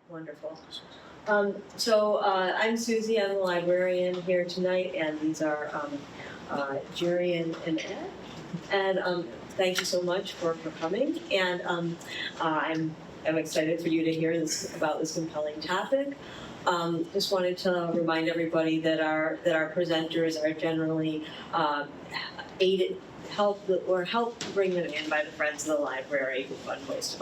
Wonderful. I'm Susie. I'm the librarian here tonight, and these are Jerry and Ed. And thank you so much for coming. And I'm excited for you to hear about this compelling topic. Just wanted to remind everybody that our presenters are generally helped bring them in by the Friends of the Library, who fund most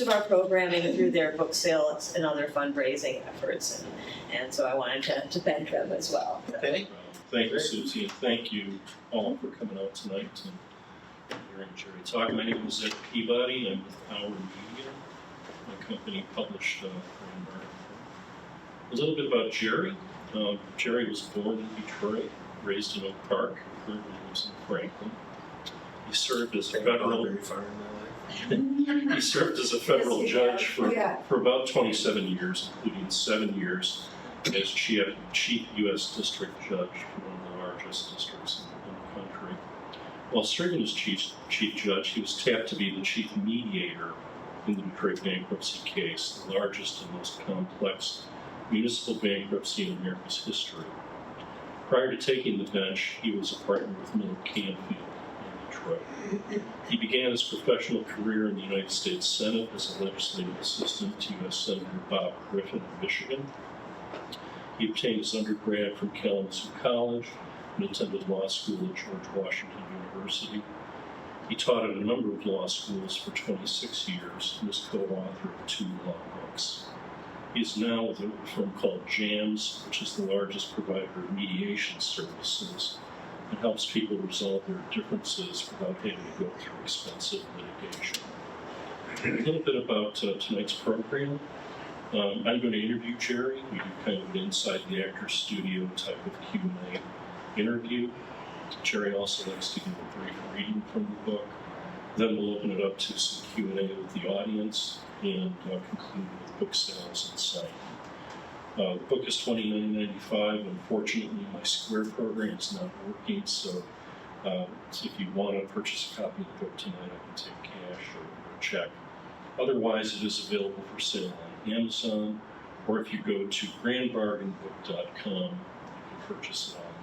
of our programming through their book sales and other fundraising efforts, and so I wanted to thank them as well. Okay. Thank you, Susie, and thank you all for coming out tonight and hearing Jerry talk. My name is Ed Peabody. I'm with Our Media. My company published Grand Bargain. A little bit about Jerry. Jerry was born in Detroit, raised in Oak Park, currently lives in Franklin. He served as a federal. He served as a federal judge for about 27 years, including 7 years as chief U.S. district judge for one of the largest districts in the country. While serving as chief judge, he was tapped to be the chief mediator in the Detroit bankruptcy case, the largest and most complex municipal bankruptcy in America's history. Prior to taking the bench, he was a partner with Miller Canfield in Detroit. He began his professional career in the United States Senate as a legislative assistant to U.S. Senator Bob Griffin of Michigan. He obtained his undergrad from Kalamazoo College and attended law school at George Washington University. He taught at a number of law schools for 26 years and is co-author of 2 law books. He is now with a firm called JAMS, which is the largest provider of mediation services and helps people resolve their differences without having to go through expensive litigation. A little bit about tonight's program. I'm going to interview Jerry. We do kind of an inside the actor's studio type of Q&A interview. Jerry also likes to give a brief reading from the book. Then we'll open it up to some Q&A with the audience and conclude with book sales and signing. The book is $29.95. Unfortunately, my Square program is not working, so if you want to purchase a copy of the book tonight, I can take cash or a check. Otherwise, it is available for sale on Amazon, or if you go to grandbargainbook.com, you can purchase it online.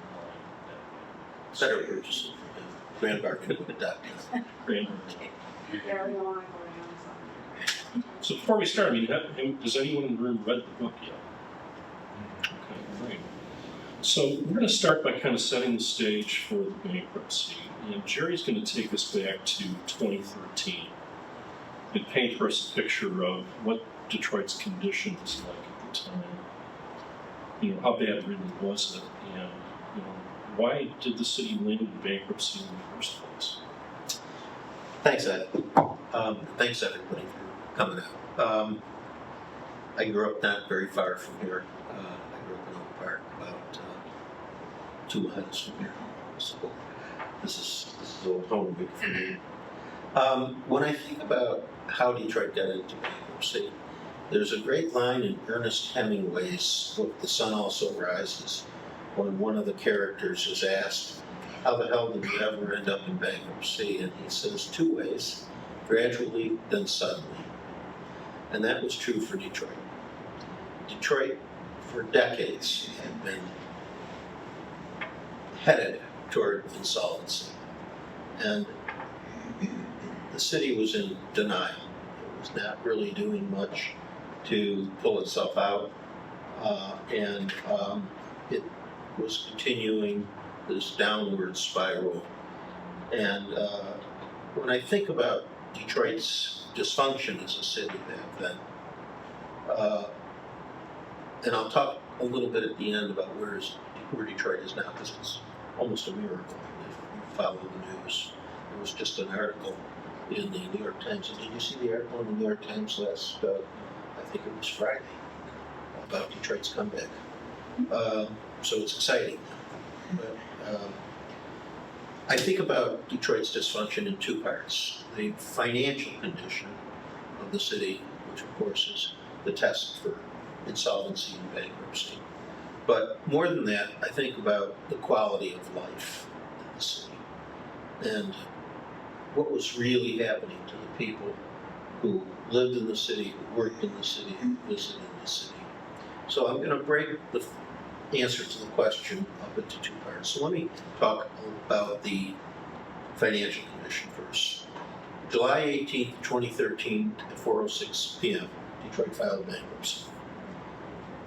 Better purchase it. Grandbargainbook.com. So before we start, has anyone in the room read the book yet? Okay, great. So we're going to start by kind of setting the stage for the bankruptcy. And Jerry's going to take us back to 2013 and paint for us a picture of what Detroit's condition was like at the time. How bad really was it? And why did the city land in bankruptcy in the first place? Thanks, Ed. Thanks, everybody, for coming out. I grew up not very far from here. I grew up in Oak Park, about 2 miles from here. So this is old home for me. When I think about how Detroit got into bankruptcy, there's a great line in Ernest Hemingway's book, The Sun Also Rises, when one of the characters is asked, how the hell did you ever end up in bankruptcy? And he says 2 ways, gradually, then suddenly. And that was true for Detroit. Detroit, for decades, had been headed toward insolvency. And the city was in denial. It was not really doing much to pull itself out. And it was continuing this downward spiral. And when I think about Detroit's dysfunction as a city back then, and I'll talk a little bit at the end about where Detroit is now, because it's almost a miracle if you follow the news. There was just an article in the New York Times. And did you see the article in the New York Times last, I think it was Friday, about Detroit's comeback? So it's exciting. But I think about Detroit's dysfunction in 2 parts. The financial condition of the city, which of course is the test for insolvency and bankruptcy. But more than that, I think about the quality of life in the city and what was really happening to the people who lived in the city, who worked in the city, who visited in the city. So I'm going to break the answer to the question up into two parts. So let me talk about the Financial Commission first. July 18th, 2013, at 4:06 p.m., Detroit filed bankruptcy.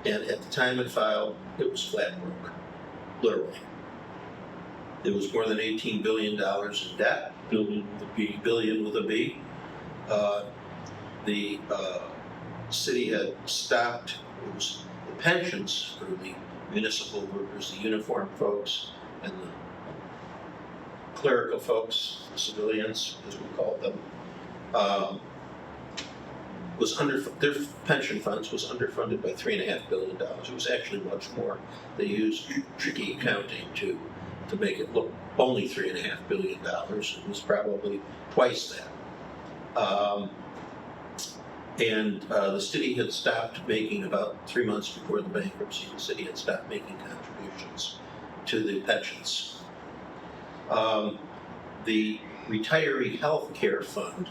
And at the time it filed, it was flat broke, literally. It was more than $18 billion in debt. Billion with a B. Billion with a B. The city had stopped, it was the pensions for the municipal workers, the uniform folks, and the clerical folks, the civilians, as we call them, their pension funds was underfunded by $3.5 billion. It was actually much more. They used tricky accounting to make it look only $3.5 billion. It was probably twice that. The city had stopped making, about 3 months before the bankruptcy, the city had stopped making contributions to the pensions. The retiree health care fund,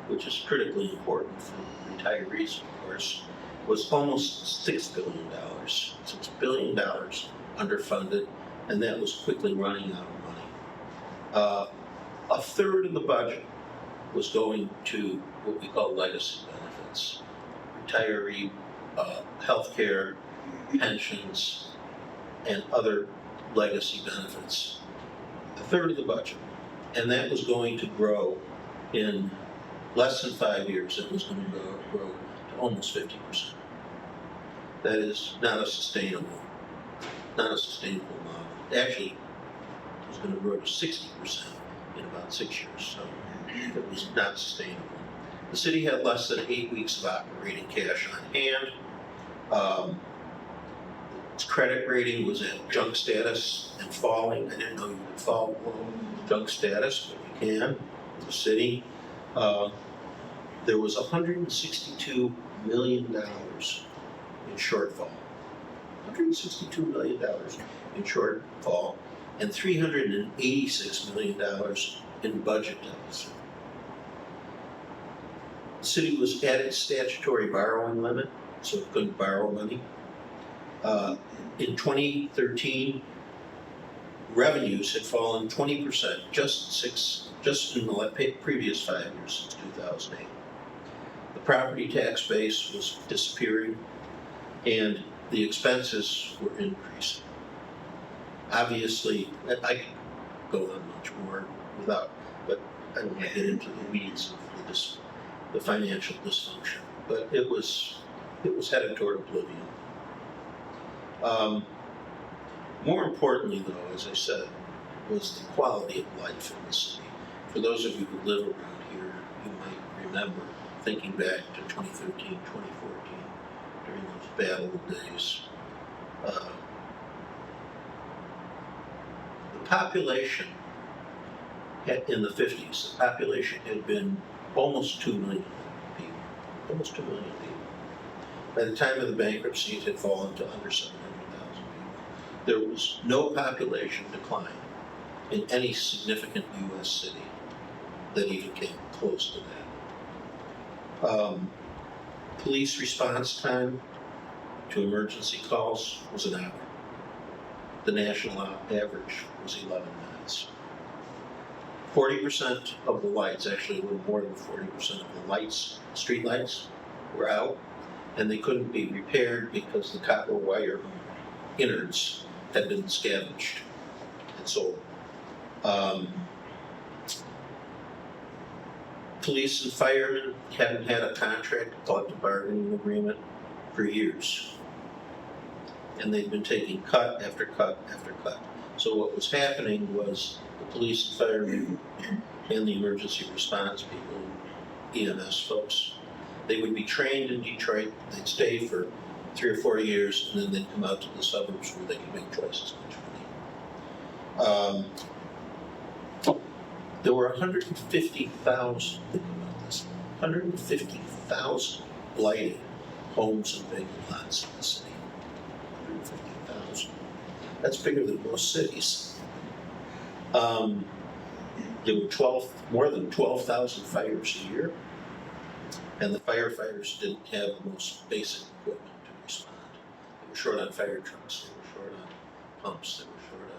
which is critically important for retirees, of course, was almost $6 billion. $6 billion underfunded, and that was quickly running out of money. A third of the budget was going to what we call legacy benefits, retiree health care, pensions, and other legacy benefits. A third of the budget. And that was going to grow in less than 5 years. It was going to grow to almost 50%. That is not a sustainable model. Actually, it was going to grow to 60% in about 6 years. So it was not sustainable. The city had less than 8 weeks of operating cash on hand. Its credit rating was at junk status and falling. I didn't know you could fall below junk status, but you can. The city. There was $162 million in shortfall. $162 million in shortfall, and $386 million in budget deficit. The city was at its statutory borrowing limit, so it couldn't borrow money. In 2013, revenues had fallen 20%, just in the previous 5 years since 2008. The property tax base was disappearing, and the expenses were increasing. Obviously, I could go on much more but I don't want to get into the weeds of the financial dysfunction. But it was headed toward oblivion. More importantly, though, as I said, was the quality of life in the city. For those of you who live around here, you might remember thinking back to 2013, 2014, during those bad old days. The population in the 50s, the population had been almost 2 million people. Almost 2 million people. By the time of the bankruptcy, it had fallen to under 700,000 people. There was no population decline in any significant U.S. city that even came close to that. Police response time to emergency calls was an hour. The national average was 11 minutes. 40% of the lights, actually a little more than 40% of the lights, street lights, were out, and they couldn't be repaired because the copper wire innards had been scavenged and sold. Police and firemen hadn't had a contract, collective bargaining agreement for years. And they'd been taking cut after cut after cut. So what was happening was the police and firemen and the emergency response people, EMS folks, they would be trained in Detroit, they'd stay for 3 or 4 years, and then they'd come out to the suburbs where they could make twice as much money. There were 150,000, think about this, 150,000 blighted homes and vacant lots in the city. 150,000. That's bigger than most cities. There were more than 12,000 fires a year. And the firefighters didn't have the most basic equipment to respond. They were short on fire trucks, they were short on pumps, they were short on...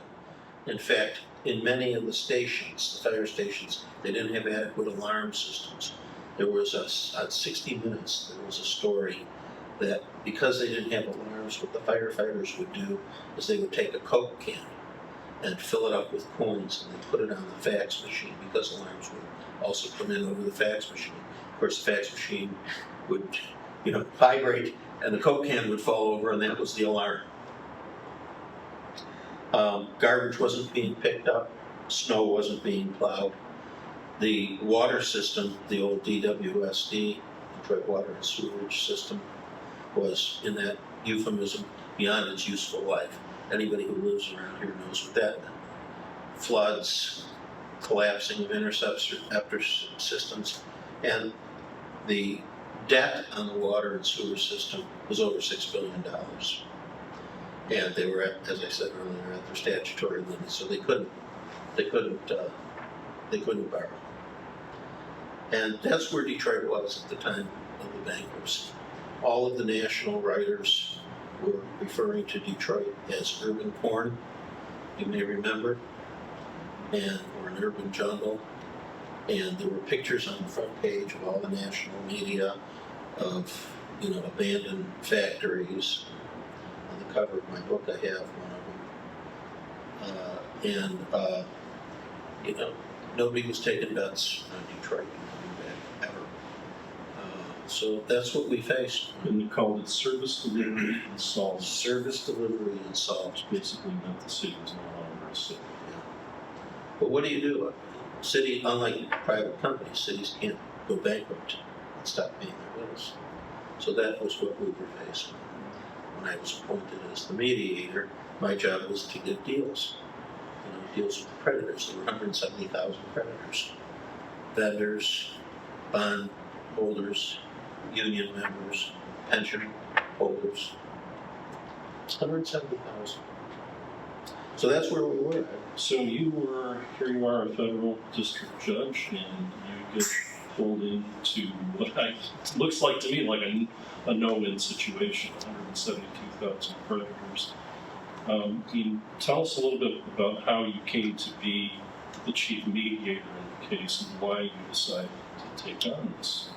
In fact, in many of the stations, the fire stations, they didn't have adequate alarm systems. There was on 60 Minutes, there was a story that because they didn't have alarms, what the firefighters would do is they would take a Coke can and fill it up with coins, and they put it on the fax machine, because alarms would also come in over the fax machine. Of course, the fax machine would, vibrate, and the Coke can would fall over, and that was the alarm. Garbage wasn't being picked up, snow wasn't being plowed. The water system, the old DWSD, Detroit Water and Sewerage System, was, in that euphemism, beyond its useful life. Anybody who lives around here knows what that meant. Floods, collapsing of interceptor systems, and the debt on the water and sewer system was over $6 billion. And they were, as I said earlier, at their statutory limit, so they couldn't borrow. And that's where Detroit was at the time of the bankruptcy. All of the national writers were referring to Detroit as urban porn, you may remember, or an urban jungle. And there were pictures on the front page of all the national media of, abandoned factories. On the cover of my book, I have one of them. Nobody was taking bets on Detroit coming back, ever. So that's what we faced. And you called it service delivery and solved. Service delivery and solved. Which basically meant the city was no longer a city. Yeah. But what do you do? City, unlike private companies, cities can't go bankrupt and stop paying their bills. So that was what we were faced with. When I was appointed as the mediator, my job was to get deals. Deals with creditors. There were 170,000 creditors. Vendors, bond holders, union members, pension holders. 170,000. So that's where we were. So here you are a federal district judge, and you get pulled into what looks like to me like a no-win situation, 172,000 creditors. Can you tell us a little bit about how you came to be the chief mediator in the case and why you decided to take on this?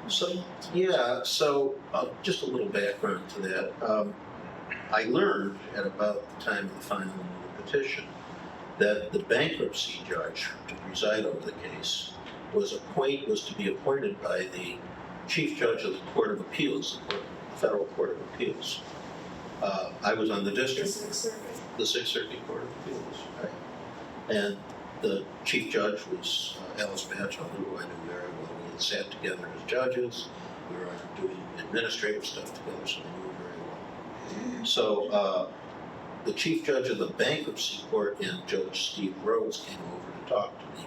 So just a little background to that. I learned at about the time of the filing of the petition that the bankruptcy judge to preside over the case was to be appointed by the chief judge of the Court of Appeals, the Federal Court of Appeals. I was on the district, the Sixth Circuit Court of Appeals, right? And the chief judge was Alice Batchel, who I knew very well. We had sat together as judges. We were doing administrative stuff together, so I knew her very well. So the chief judge of the bankruptcy court and Judge Steve Rhodes came over to talk to me,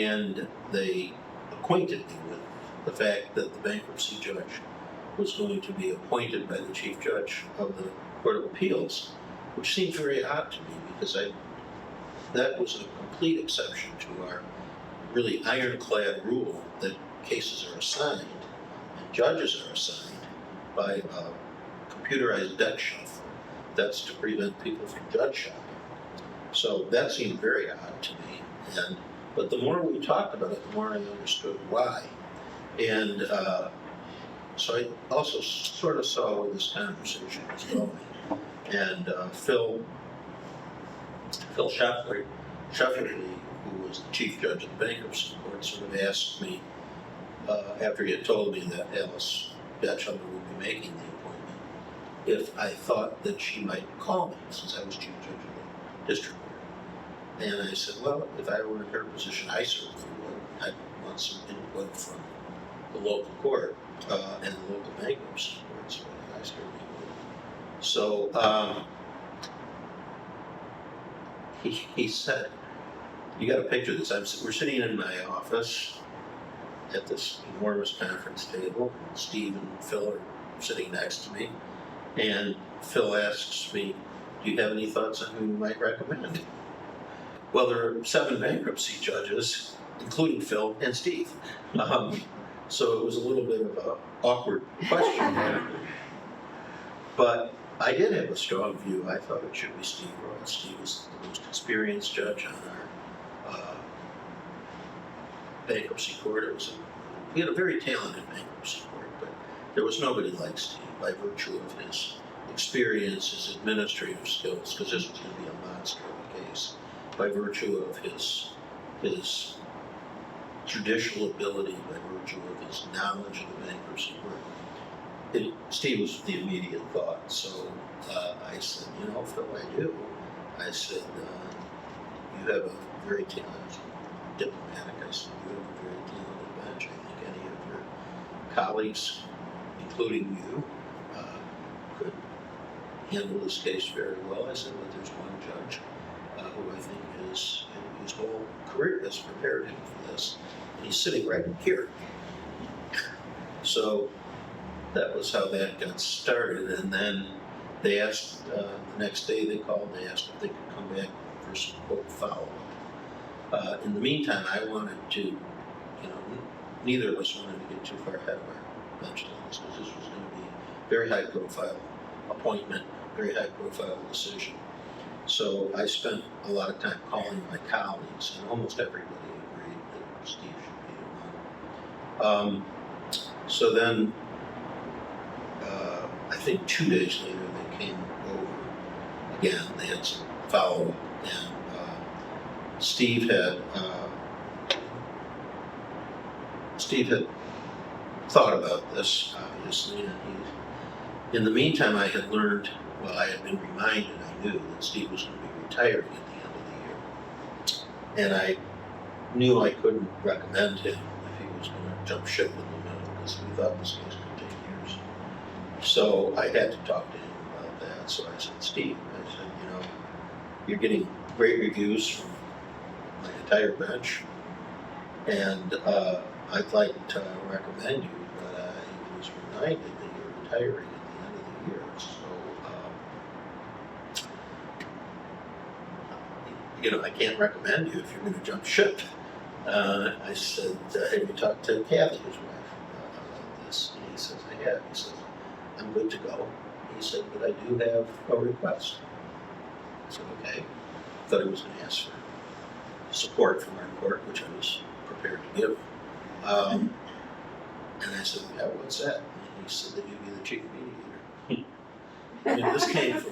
and they acquainted me with the fact that the bankruptcy judge was going to be appointed by the chief judge of the Court of Appeals, which seemed very odd to me because that was a complete exception to our really ironclad rule that cases are assigned and judges are assigned by a computerized deck shuffle. That's to prevent people from judge shopping. So that seemed very odd to me. But the more we talked about it, the more I understood why. And so I also sort of saw where this conversation was going. And Phil Sheffield, who was the chief judge of the bankruptcy court, sort of asked me, after he had told me that Alice Batchel would be making the appointment, if I thought that she might call me, since I was chief judge of the district court. And I said, well, if I were in her position, I certainly would. I'd want some input from the local court and the local bankruptcy court, so I certainly would. So he said, you got to picture this. We're sitting in my office at this enormous conference table. Steve and Phil are sitting next to me. And Phil asks me, do you have any thoughts on who you might recommend? Well, there are 7 bankruptcy judges, including Phil and Steve. So it was a little bit of an awkward question there. But I did have a strong view. I thought it should be Steve Ross. Steve was the most experienced judge on our bankruptcy court. We had a very talented bankruptcy court, but there was nobody like Steve by virtue of his experience, his administrative skills, because this was going to be a monster of a case, by virtue of his judicial ability, by virtue of his knowledge of the bankruptcy court. Steve was the immediate thought, so I said, Phil, I do. I said, you have a very talented diplomatic. I said, you have a very talented bench. I think any of your colleagues, including you, could handle this case very well. I said, but there's one judge who I think his whole career has prepared him for this. And he's sitting right here. So that was how that got started. And then they asked, the next day they called, they asked if they could come back for some quote follow-up. In the meantime, I wanted to, neither of us wanted to get too far ahead of our bench levels, because this was going to be a very high profile appointment, very high profile decision. So I spent a lot of time calling my colleagues, and almost everybody agreed that Steve should be the one. So then, I think 2 days later, they came over again. They had some follow-up, and Steve had thought about this, obviously, and in the meantime, I had learned, I had been reminded, I knew that Steve was going to be retiring at the end of the year. And I knew I couldn't recommend him if he was going to jump ship in the middle, because we thought this case could take years. So I had to talk to him about that. So I said, Steve, you're getting great reviews from my entire bench, and I'd like to recommend you, but I was reminded that you're retiring at the end of the year. So, I can't recommend you if you're going to jump ship. I said, have you talked to Kathy, his wife, about this? And he says, I have. He says, I'm good to go. He said, but I do have a request. I said, okay. I thought he was going to ask for support from our court, which I was prepared to give. And I said, yeah, what's that? And he said that you'd be the chief mediator.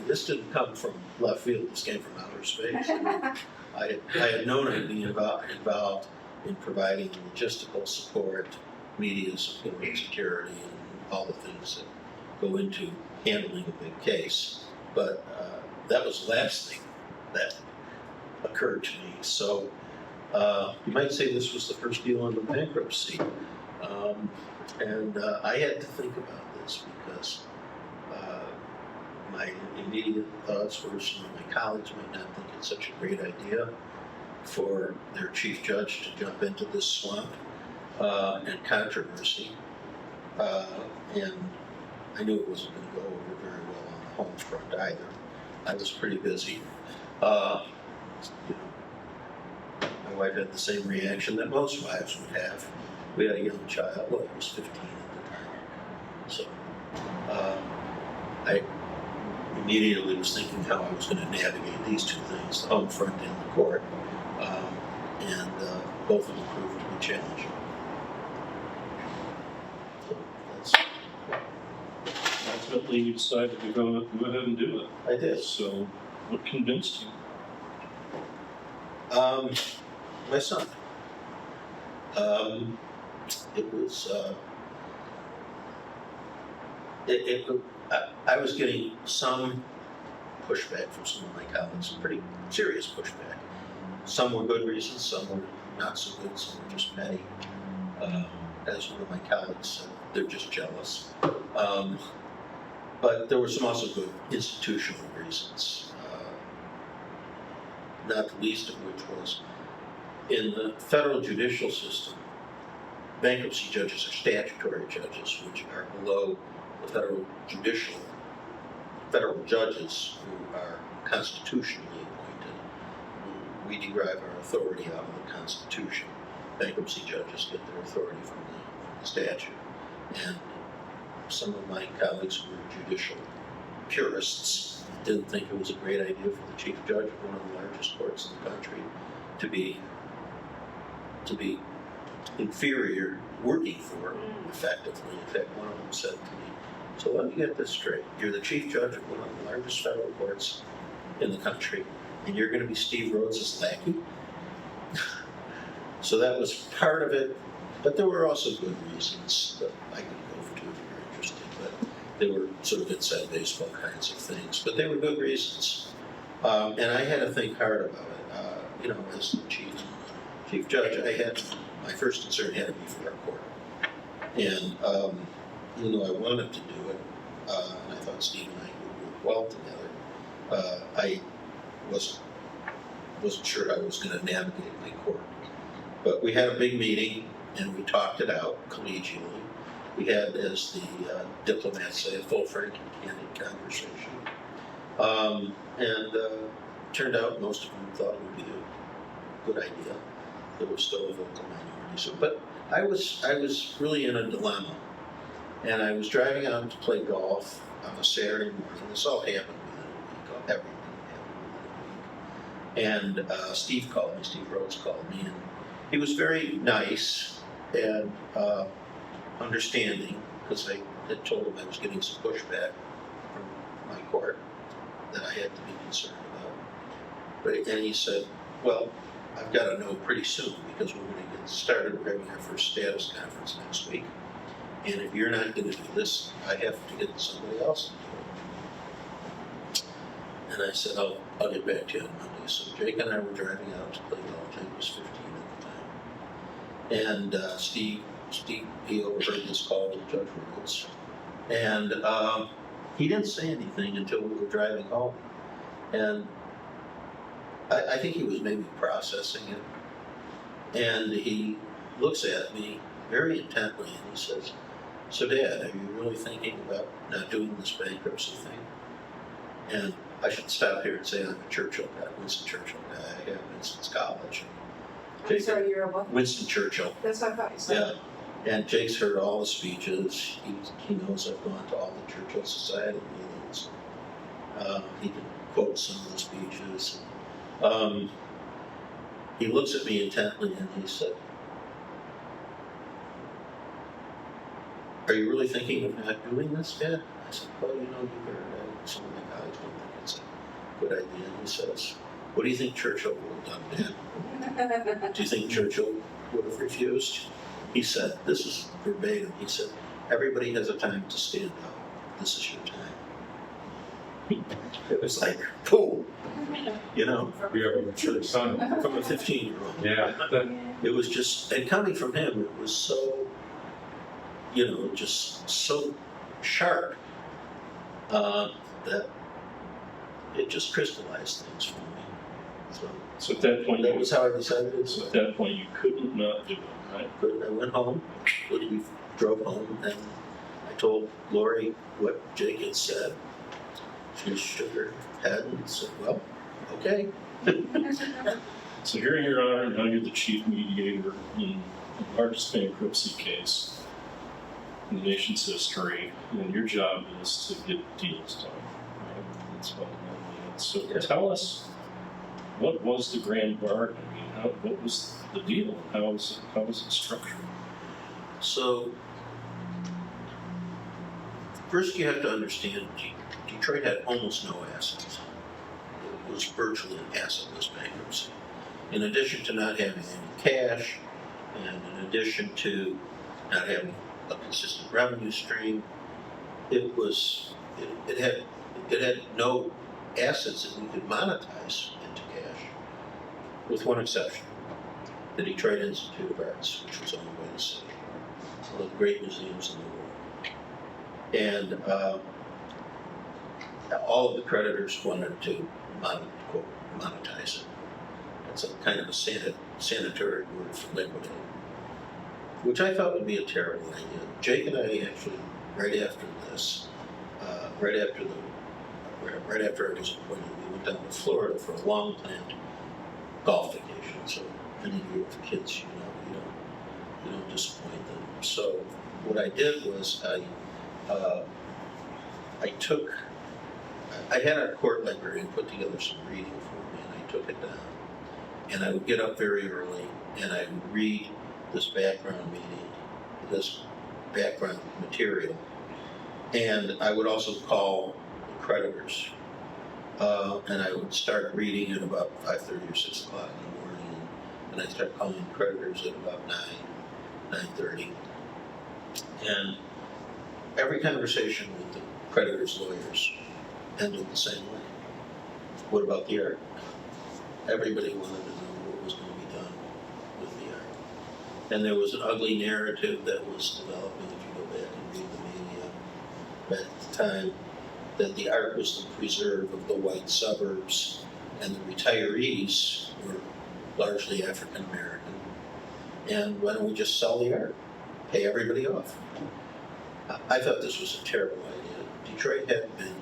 This didn't come from left field. This came from outer space. I had known I'd be involved in providing logistical support, media support, security, and all the things that go into handling a big case. But that was the last thing that occurred to me. So you might say this was the first deal on the bankruptcy. And I had to think about this because my immediate thoughts were some of my colleagues might not think it's such a great idea for their chief judge to jump into this swamp and controversy. And I knew it wasn't going to go over very well on the home front either. I was pretty busy. My wife had the same reaction that most wives would have. We had a young child, he was 15 at the time. So I immediately was thinking how I was going to navigate these two things, the home front and the court. And both of them proved to be challenging. So Ultimately, you decided to go ahead and do it. I did. So, what convinced you? My son. It was. I was getting some pushback from some of my colleagues, some pretty serious pushback. Some were good reasons, some were not so good, some were just petty. As one of my colleagues said, they're just jealous. But there were some also good institutional reasons, not the least of which was in the federal judicial system, bankruptcy judges are statutory judges, which are below the federal judges who are constitutionally appointed. We derive our authority out of the Constitution. Bankruptcy judges get their authority from the statute. And some of my colleagues who were judicial purists didn't think it was a great idea for the chief judge of one of the largest courts in the country to be inferior working for effectively. In fact, one of them said to me, so let me get this straight. You're the chief judge of one of the largest federal courts in the country, and you're going to be Steve Rhodes' lackey? So that was part of it, but there were also good reasons that I could go into if you're interested, but they were sort of inside baseball kinds of things, but they were good reasons. And I had to think hard about it. As the chief judge, my first concern had to be for our court. And even though I wanted to do it, and I thought Steve and I would work well together, I wasn't sure how I was going to navigate my court. But we had a big meeting, and we talked it out collegially. We had, as the diplomats say, a full, frank, and candid conversation. Turned out most of them thought it would be a good idea. There was still a vocal minority. So, but I was really in a dilemma. And I was driving out to play golf on a Saturday morning. This all happened within a week. Everything happened within a week. And Steve Rhodes called me, and he was very nice and understanding, because I had told him I was getting some pushback from my court that I had to be concerned about. And he said, well, I've got to know pretty soon, because we're going to get started. We're having our first status conference next week. And if you're not going to do this, I have to get somebody else to do it. And I said, I'll get back to you on Monday. So Jake and I were driving out to play golf. Jake was 15 at the time. And Steve, he overheard this call with Judge Rhodes. And he didn't say anything until we were driving home. And I think he was maybe processing it. And he looks at me very intently and he says, so Dad, are you really thinking about not doing this bankruptcy thing? And I should stop here and say I'm a Churchill guy, Winston Churchill guy. I got Winston's college. I'm sorry, you're a what? Winston Churchill. That's what I thought you said. Yeah. And Jake's heard all the speeches. He knows I've gone to all the Churchill Society meetings. He can quote some of the speeches. He looks at me intently and he said, are you really thinking of not doing this, Dad? I said, well, you heard some of my colleagues don't think it's a good idea. And he says, what do you think Churchill would have done, Dad? Do you think Churchill would have refused? He said, this is verbatim, he said, everybody has a time to stand up. This is your time. It was like, boom, You have a mature son. from a 15-year-old. Yeah. It was just, and coming from him, it was so, just so sharp that it just crystallized things for me. So at that point, That was how I decided. at that point, you couldn't not do it, right? But I went home, we drove home, and I told Lori what Jake had said. She shook her head and said, well, okay. So here you are, now you're the chief mediator in the largest bankruptcy case in the nation's history, and your job is to get deals done, right? That's what it is. So Yeah. tell us, what was the grand bargain? I mean, what was the deal? How was it structured? So, first you have to understand, Detroit had almost no assets. It was virtually an assetless bankruptcy. In addition to not having any cash, and in addition to not having a consistent revenue stream, it had no assets that we could monetize into cash, with one exception, the Detroit Institute of Arts, which was owned by the city. One of the great museums in the world. And all of the creditors wanted to monetize it. It's a kind of a sanitary word for liquidating, which I thought would be a terrible idea. Jake and I actually, right after I was appointed, we went down to Florida for a long planned golf vacation. So many of you with kids, you don't disappoint them. So what I did was I had our court librarian put together some reading for me, and I took it down. And I would get up very early, and I would read this background material. And I would also call the creditors. And I would start reading at about 5:30 or 6 o'clock in the morning, and I'd start calling creditors at about 9:30. And every conversation with the creditors' lawyers ended the same way. What about the art? Everybody wanted to know what was going to be done with the art. And there was an ugly narrative that was developing, if you go back and read the media at the time, that the art was the preserve of the white suburbs, and the retirees were largely African American. And why don't we just sell the art? Pay everybody off. I thought this was a terrible idea. Detroit had been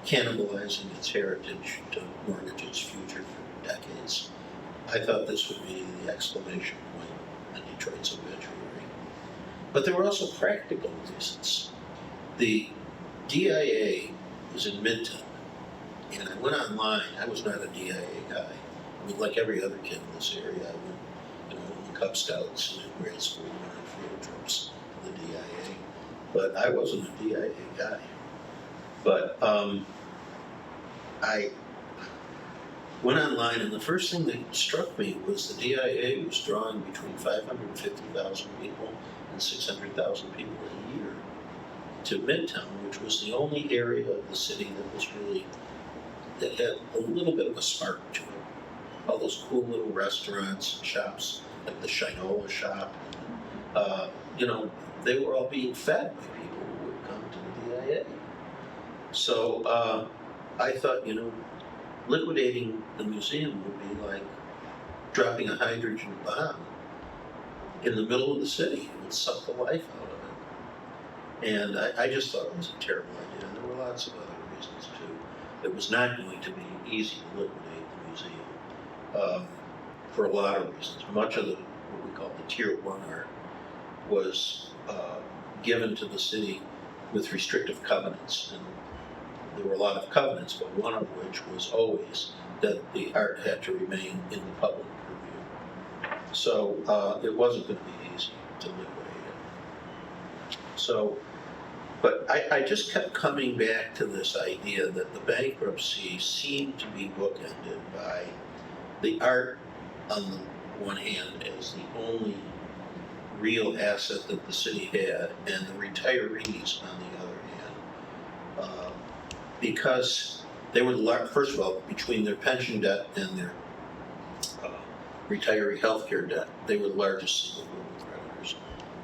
cannibalizing its heritage to mortgage its future for decades. I thought this would be the exclamation point in Detroit's obituary. But there were also practical reasons. The DIA was in Midtown, and I went online. I was not a DIA guy. I mean, like every other kid in this area, I went, in the Cub Scouts in grade school, went on field trips to the DIA. But I wasn't a DIA guy. But I went online, and the first thing that struck me was the DIA was drawing between 550,000 people and 600,000 people a year to Midtown, which was the only area of the city that had a little bit of a spark to it. All those cool little restaurants and shops, like the Shinola shop, they were all being fed by people who would come to the DIA. So I thought, liquidating the museum would be like dropping a hydrogen bomb in the middle of the city. It would suck the life out of it. And I just thought it was a terrible idea. And there were lots of other reasons, too. It was not going to be easy to liquidate the museum for a lot of reasons. Much of what we call the Tier 1 art was given to the city with restrictive covenants. And there were a lot of covenants, but one of which was always that the art had to remain in the public purview. So it wasn't going to be easy to liquidate it. So, but I just kept coming back to this idea that the bankruptcy seemed to be bookended by the art on the one hand as the only real asset that the city had, and the retirees on the other hand. Because they were, first of all, between their pension debt and their retiree health care debt, they were the largest single group of creditors.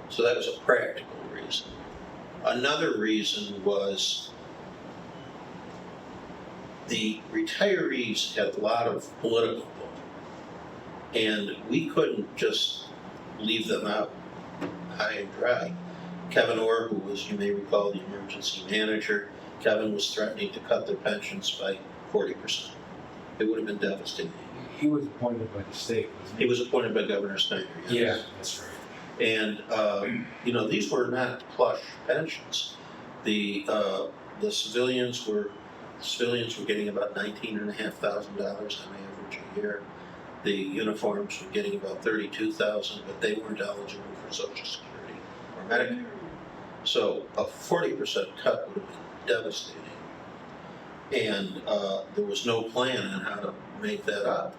So that was a practical reason. Another reason was the retirees had a lot of political pull, and we couldn't just leave them out high and dry. Kevin Orr, who was, you may recall, the emergency manager, Kevin was threatening to cut their pensions by 40%. It would have been devastating. He was appointed by the state, wasn't He was appointed by Governor Snyder. Yes. Yeah, that's right. And these were not plush pensions. The civilians were getting about $19,500 on average a year. The uniforms were getting about $32,000, but they weren't eligible for Social Security or Medicare. So a 40% cut would have been devastating. And there was no plan on how to make that up.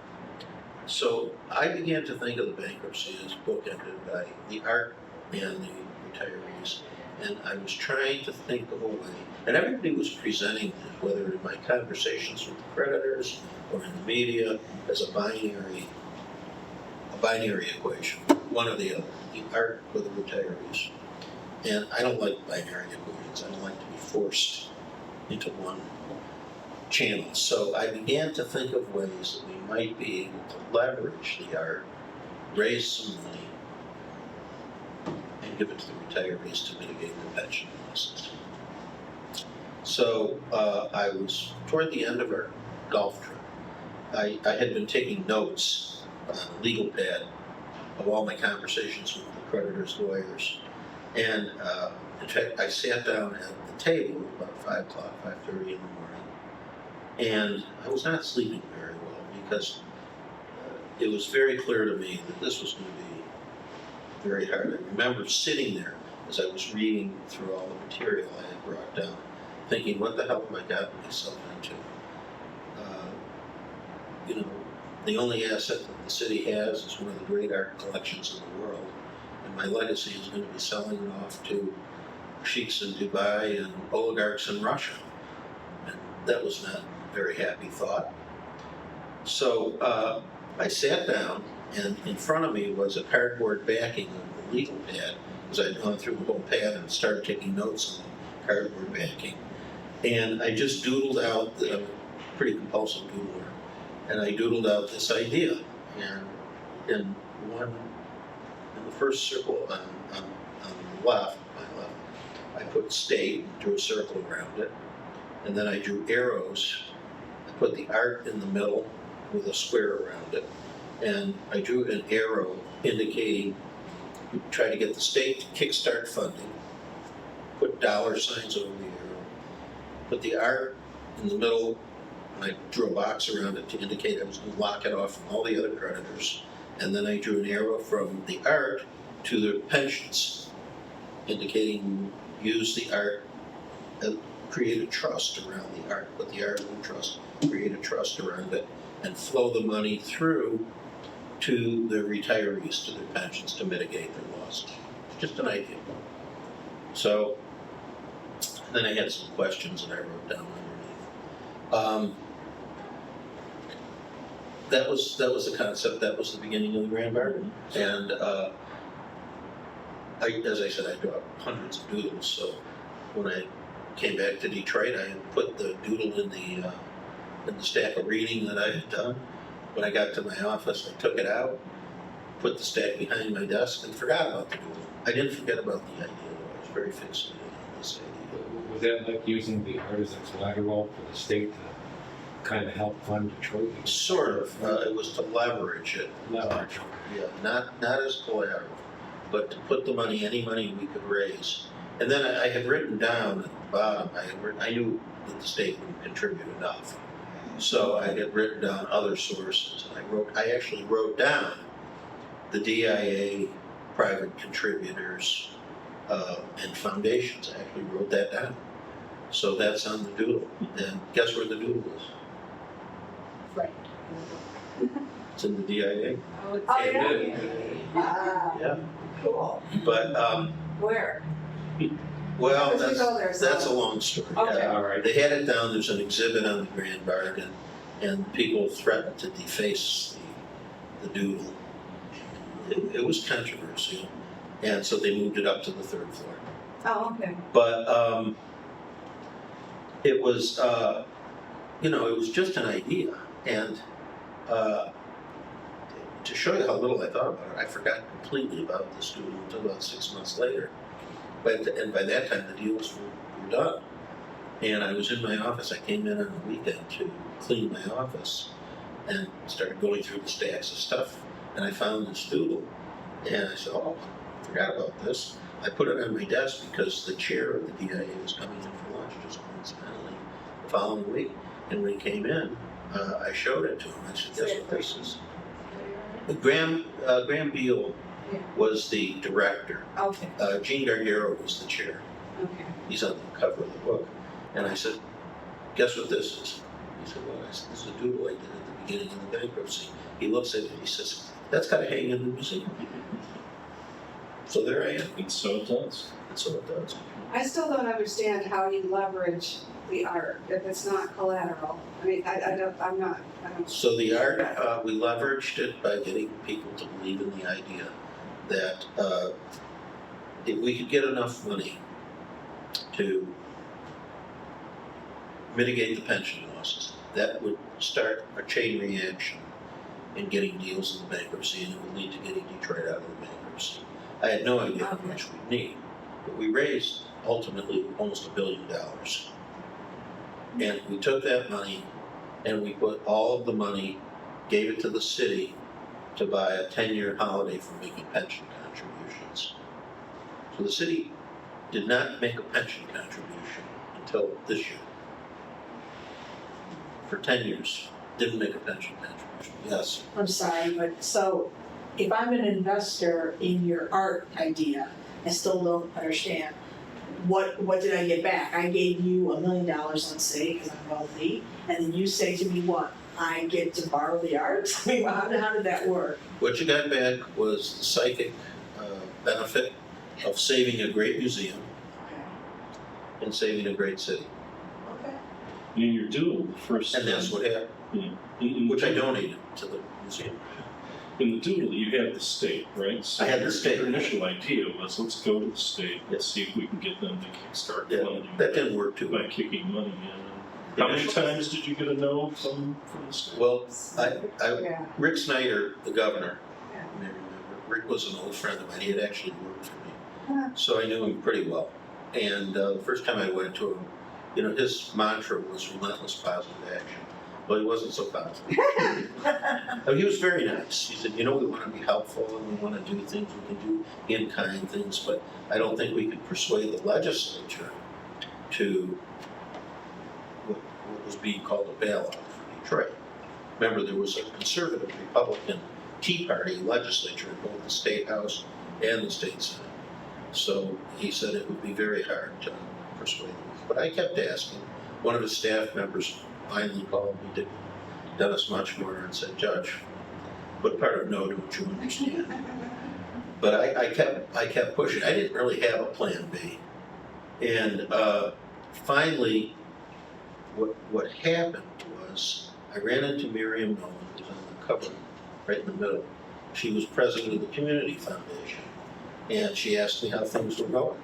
So I began to think of the bankruptcy as bookended by the art and the retirees. And I was trying to think of a way, and everybody was presenting it, whether in my conversations with the creditors or in the media, as a binary equation, one or the other, the art or the retirees. And I don't like binary equations. I don't like to be forced into one channel. So I began to think of ways that we might be able to leverage the art, raise some money, and give it to the retirees to mitigate the pension losses. So I was toward the end of our golf trip. I had been taking notes on a legal pad of all my conversations with the creditors' lawyers. And in fact, I sat down at the table about 5 o'clock, 5:30 in the morning, and I was not sleeping very well because it was very clear to me that this was going to be very hard. I remember sitting there as I was reading through all the material I had brought down, thinking, what the hell have I gotten myself into? You know, the only asset that the city has is one of the great art collections in the world, and my legacy is going to be selling it off to sheiks in Dubai and oligarchs in Russia. And that was not a very happy thought. So I sat down, and in front of me was a cardboard backing of the legal pad, because I'd gone through the whole pad and started taking notes on the cardboard backing. And I just doodled out, I'm a pretty compulsive doodler, and I doodled out this idea. And in the first circle on the left, my left, I put state, drew a circle around it, and then I drew arrows. I put the art in the middle with a square around it, and I drew an arrow indicating try to get the state to kickstart funding, put dollar signs over the arrow, put the art in the middle, and I drew a box around it to indicate I was going to lock it off from all the other creditors, and then I drew an arrow from the art to the pensions, indicating use the art and create a trust around the art, put the art in the trust, create a trust around it, and flow the money through to the retirees, to their pensions, to mitigate their losses. Just an idea. So then I had some questions that I wrote down underneath. That was the concept. That was the beginning of the Grand Bargain. And as I said, I draw hundreds of doodles. So when I came back to Detroit, I put the doodle in the stack of reading that I had done. When I got to my office, I took it out, put the stack behind my desk, and forgot about the doodle. I didn't forget about the idea, though. I was very fixated on this idea. Was that like using the art as a collateral for the state to kind of help fund Detroit? Sort of. It was to leverage it. Leverage. Yeah, not as collateral, but to put the money, any money we could raise. And then I had written down at the bottom, I knew that the state wouldn't contribute enough. So I had written down other sources, and I actually wrote down the DIA, private contributors, and foundations. I actually wrote that down. So that's on the doodle. And guess where the doodle is? Right. It's in the DIA. Oh, yeah. Yeah. Cool. But Where? well, Because we go there, so- that's a long story. Okay. All right. They had it down. There's an exhibit on the Grand Bargain, and people threatened to deface the doodle. It was controversial, and so they moved it up to the third floor. Oh, okay. But it was, it was just an idea, and to show you how little I thought about it, I forgot completely about this doodle until about 6 months later. And by that time, the deals were done. And I was in my office. I came in on the weekend to clean my office and started going through the stacks of stuff. And I found this doodle. And I said, oh, I forgot about this. I put it on my desk because the chair of the DIA was coming in for lunch just coincidentally the following week. And when he came in, I showed it to him. I said, guess what this is? Graham Beal was the director. Okay. Gene Gargaro was the chair. Okay. He's on the cover of the book. And I said, guess what this is? He said, well, this is a doodle I did at the beginning of the bankruptcy. He looks at it and he says, that's got to hang in the museum. So there I am. And so it does. And so it does. I still don't understand how you leverage the art if it's not collateral. I mean, I don't. So the art, we leveraged it by getting people to believe in the idea that if we could get enough money to mitigate the pension losses, that would start a chain reaction in getting deals in the bankruptcy, and it would lead to getting Detroit out of the bankruptcy. I had no idea how much we'd need, but we raised ultimately almost $1 billion. And we took that money and we put all of the money, gave it to the city to buy a 10-year holiday for making pension contributions. So the city did not make a pension contribution until this year. For 10 years, didn't make a pension contribution. Yes. I'm sorry, but so if I'm an investor in your art idea, I still don't understand. What did I get back? I gave you $1 million, let's say, because I'm wealthy, and then you say to me, what? I get to borrow the art? I mean, how did that work? What you got back was the psychic benefit of saving a great museum Okay. and saving a great city. Okay. In your doodle, the first. And that's what happened, which I donated to the museum. In the doodle, you had the state, right? So I had the state. Your initial idea was, let's go to the state, let's see if we can get them to kickstart Yeah, funding. that didn't work too well. By kicking money in. How many times did you get a no from the state? Well, Yeah. Rick Snyder, the governor, Yeah. you may remember, Rick was an old friend of mine. He had actually worked for me. Huh. So I knew him pretty well. And the first time I went to him, his mantra was relentless positive action. Well, he wasn't so positive. He was very nice. He said, we want to be helpful and we want to do things, we can do in-kind things, but I don't think we could persuade the legislature to what was being called a bailout for Detroit. Remember, there was a conservative Republican Tea Party legislature in both the State House and the State Senate. So he said it would be very hard to persuade them. But I kept asking. One of his staff members finally called me, Dennis Muchmore, and said, Judge, what part of no don't you understand? But I kept pushing. I didn't really have a plan B. And finally, what happened was I ran into Miriam Nolan, who was on the cover right in the middle. She was president of the Community Foundation, and she asked me how things were going.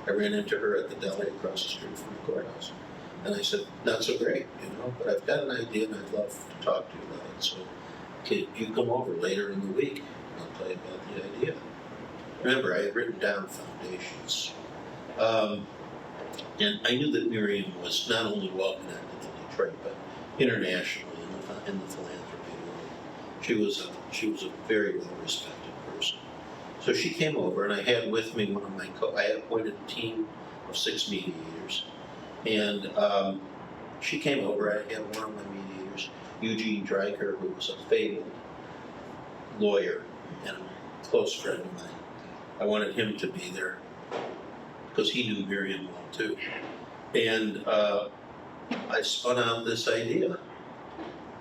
I ran into her at the deli across the street from the courthouse. And I said, not so great, but I've got an idea and I'd love to talk to you about it. So could you come over later in the week and I'll tell you about the idea. Remember, I had written down foundations. And I knew that Miriam was not only well connected to Detroit, but internationally in the philanthropy world. She was a very well respected person. So she came over and I had with me I had appointed a team of 6 mediators. And she came over, I had one of my mediators, Eugene Dreiker, who was a fabled lawyer and a close friend of mine. I wanted him to be there because he knew Miriam well too. And I spun out this idea.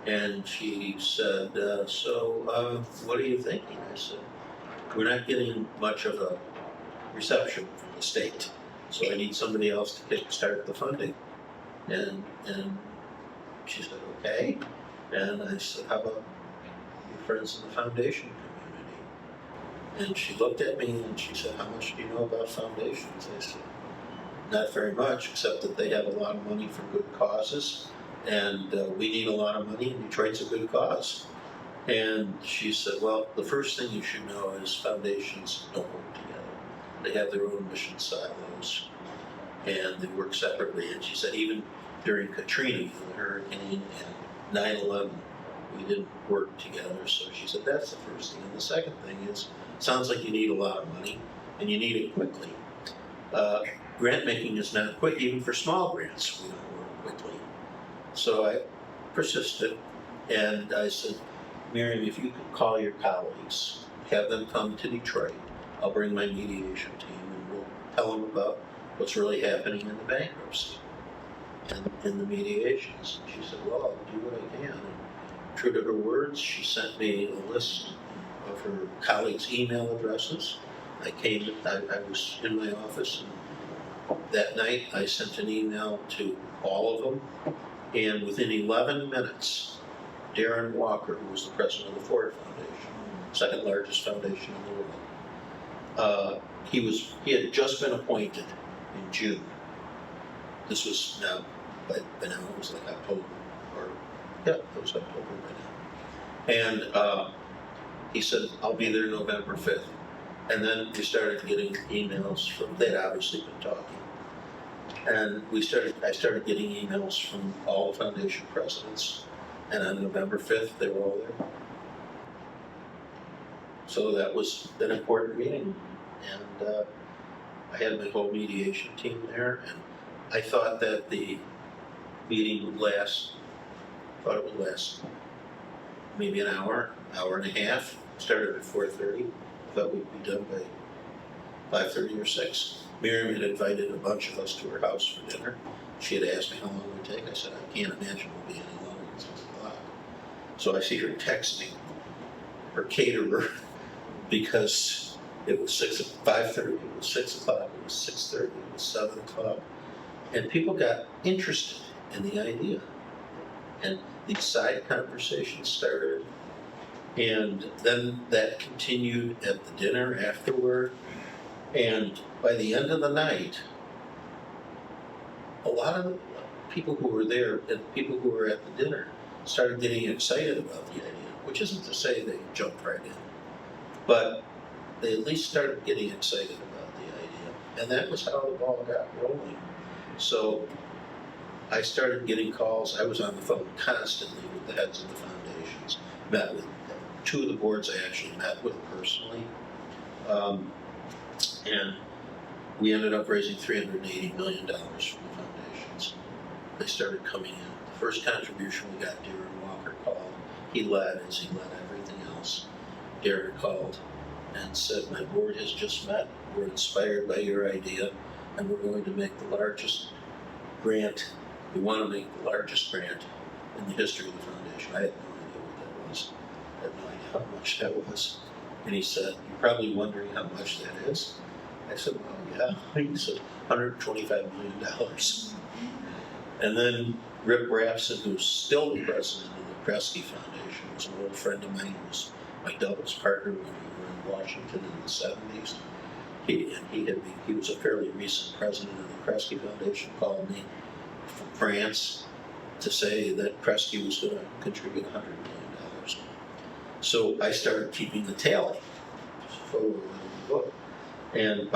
And she said, so what are you thinking? I said, we're not getting much of a reception from the state. So I need somebody else to kickstart the funding. And she said, okay. And I said, how about your friends in the foundation community? And she looked at me and she said, how much do you know about foundations? I said, not very much, except that they have a lot of money for good causes. And we need a lot of money, and Detroit's a good cause. And she said, well, the first thing you should know is foundations don't work together. They have their own mission silos, and they work separately. And she said, even during Katrina, the hurricane, and 9/11, we didn't work together. So she said, that's the first thing. And the second thing is, sounds like you need a lot of money, and you need it quickly. Grant making is not quick, even for small grants. We don't work quickly. So I persisted, and I said, Miriam, if you could call your colleagues, have them come to Detroit, I'll bring my mediation team and we'll tell them about what's really happening in the bankruptcy and in the mediations. And she said, well, I'll do what I can. And true to her words, she sent me a list of her colleagues' email addresses. I was in my office, and that night I sent an email to all of them, and within 11 minutes, Darren Walker, who was the president of the Ford Foundation, second largest foundation in the world. He had just been appointed in June. This was now, by now it was like October, it was October by now. And he said, I'll be there November 5th. And then we started getting emails from, they'd obviously been talking. And I started getting emails from all the foundation presidents. And on November 5th, they were all there. So that was an important meeting. And I had my whole mediation team there, and I thought that the meeting would last, maybe an hour and a half. Started at 4:30, thought we'd be done by 5:30 or 6. Miriam had invited a bunch of us to her house for dinner. She had asked me how long it would take. I said, I can't imagine it would be any longer than 6 o'clock. So I see her texting her caterer because it was 5:30, it was 6 o'clock, it was 6:30, it was 7 o'clock. And people got interested in the idea. And these side conversations started. And then that continued at the dinner afterward. And by the end of the night, a lot of the people who were there and people who were at the dinner started getting excited about the idea, which isn't to say they jumped right in, but they at least started getting excited about the idea. And that was how the ball got rolling. So I started getting calls. I was on the phone constantly with the heads of the foundations, met with 2 of the boards I actually met with personally. And we ended up raising $380 million from the foundations. They started coming in. The first contribution we got, Darren Walker called. He led as he led everything else. Darren called and said, my board has just met. We're inspired by your idea, and we're going to make the largest grant. We want to make the largest grant in the history of the foundation. I had no idea what that was. I had no idea how much that was. And he said, you're probably wondering how much that is. I said, well, yeah. He said, $125 million. And then Rip Rapson, who's still the president of the Kresge Foundation, was an old friend of mine. He was my doubles partner when we were in Washington in the 70s. He was a fairly recent president of the Kresge Foundation, called me from France to say that Kresge was going to contribute $100 million. So I started keeping the tally, photo in the book. And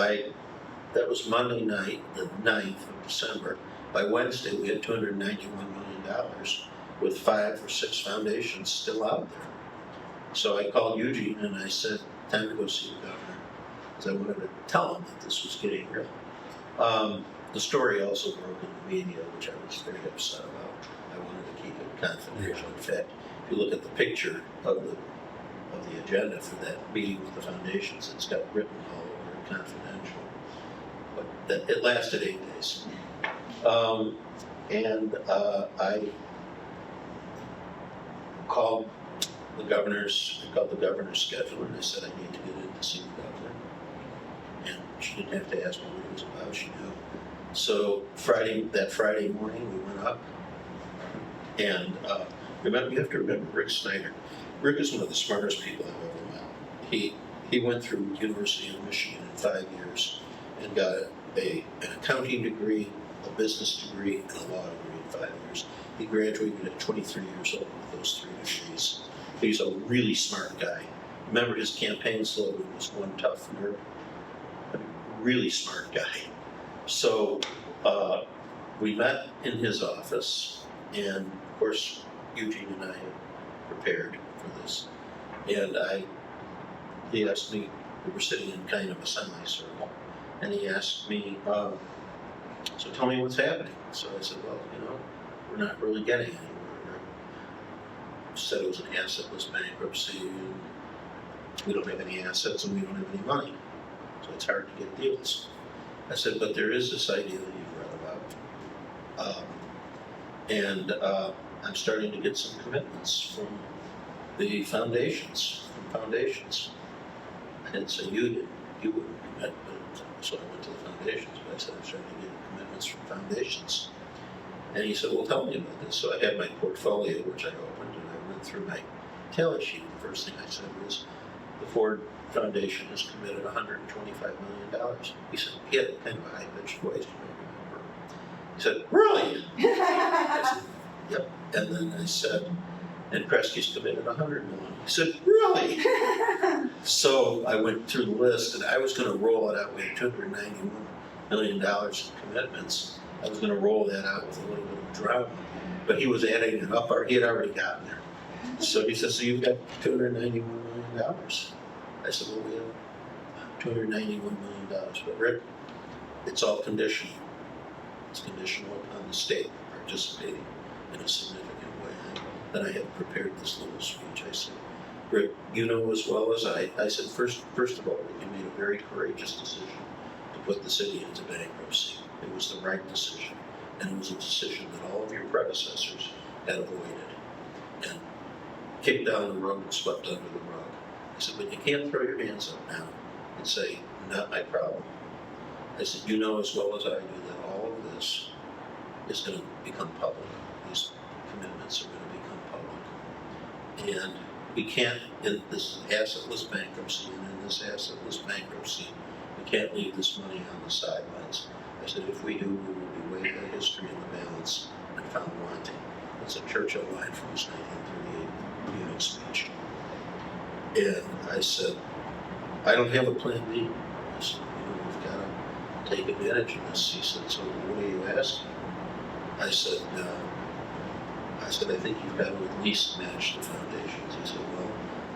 that was Monday night, the 9th of December. By Wednesday, we had $291 million with 5 or 6 foundations still out there. So I called Eugene and I said, time to go see the governor, because I wanted to tell him that this was getting real. The story also broke in the media, which I was very upset about. I wanted to keep it confidential. In fact, if you look at the picture of the agenda for that meeting with the foundations, it's got written all over it, confidential. But it lasted 8 days. I called the governor's scheduler, and I said I need to get in to see the governor. And she didn't have to ask me what it was about, she knew. So that Friday morning, we went up, and you have to remember Rick Snyder. Rick is one of the smartest people I've ever met. He went through University of Michigan in 5 years and got an accounting degree, a business degree, and a law degree in 5 years. He graduated at 23 years old with those 3 degrees. He's a really smart guy. Remember, his campaign slogan was "One Tough Nerd." Really smart guy. So we met in his office, and of course, Eugene and I had prepared for this. And he asked me, we were sitting in kind of a semicircle, and he asked me, so tell me what's happening. So I said, well, we're not really getting anywhere. He said it was an assetless bankruptcy, and we don't have any assets and we don't have any money. So it's hard to get deals. I said, but there is this idea that you've read about. I'm starting to get some commitments from the foundations. I didn't say you wouldn't commit, but so I went to the foundations. But I said, I'm starting to get commitments from foundations. And he said, well, tell me about this. So I had my portfolio, which I opened, and I went through my tally sheet. The first thing I said was, the Ford Foundation has committed $125 million. He said, he had kind of a high-pitched voice, you may remember. He said, really? I said, yep. And then I said, and Kresge's committed $100 million. He said, really? So I went through the list, and I was going to roll it out. We had $291 million in commitments. I was going to roll that out with a little bit of drama. But he was adding it up, or he had already gotten there. So he said, so you've got $291 million. I said, well, we have $291 million. But Rick it's all conditional. It's conditional upon the state participating in a significant way. Then I had prepared this little speech. I said, Rick, you know as well as I said, first of all, you made a very courageous decision to put the city into bankruptcy. It was the right decision, and it was a decision that all of your predecessors had avoided and kicked down the rug and swept under the rug. I said, but you can't throw your hands up now and say, not my problem. I said, you know as well as I do that all of this is going to become public. These commitments are going to become public. And we can't, in this assetless bankruptcy and in this assetless bankruptcy, we can't leave this money on the sidelines. I said, if we do, we will be weighed by history and the balance and found wanting. That's a Churchill line from his 1938 Munich speech. And I said, I don't have a plan B. I said, we've got to take advantage of this. He said, so what are you asking? I said, I think you've got to at least match the foundations. He said, well,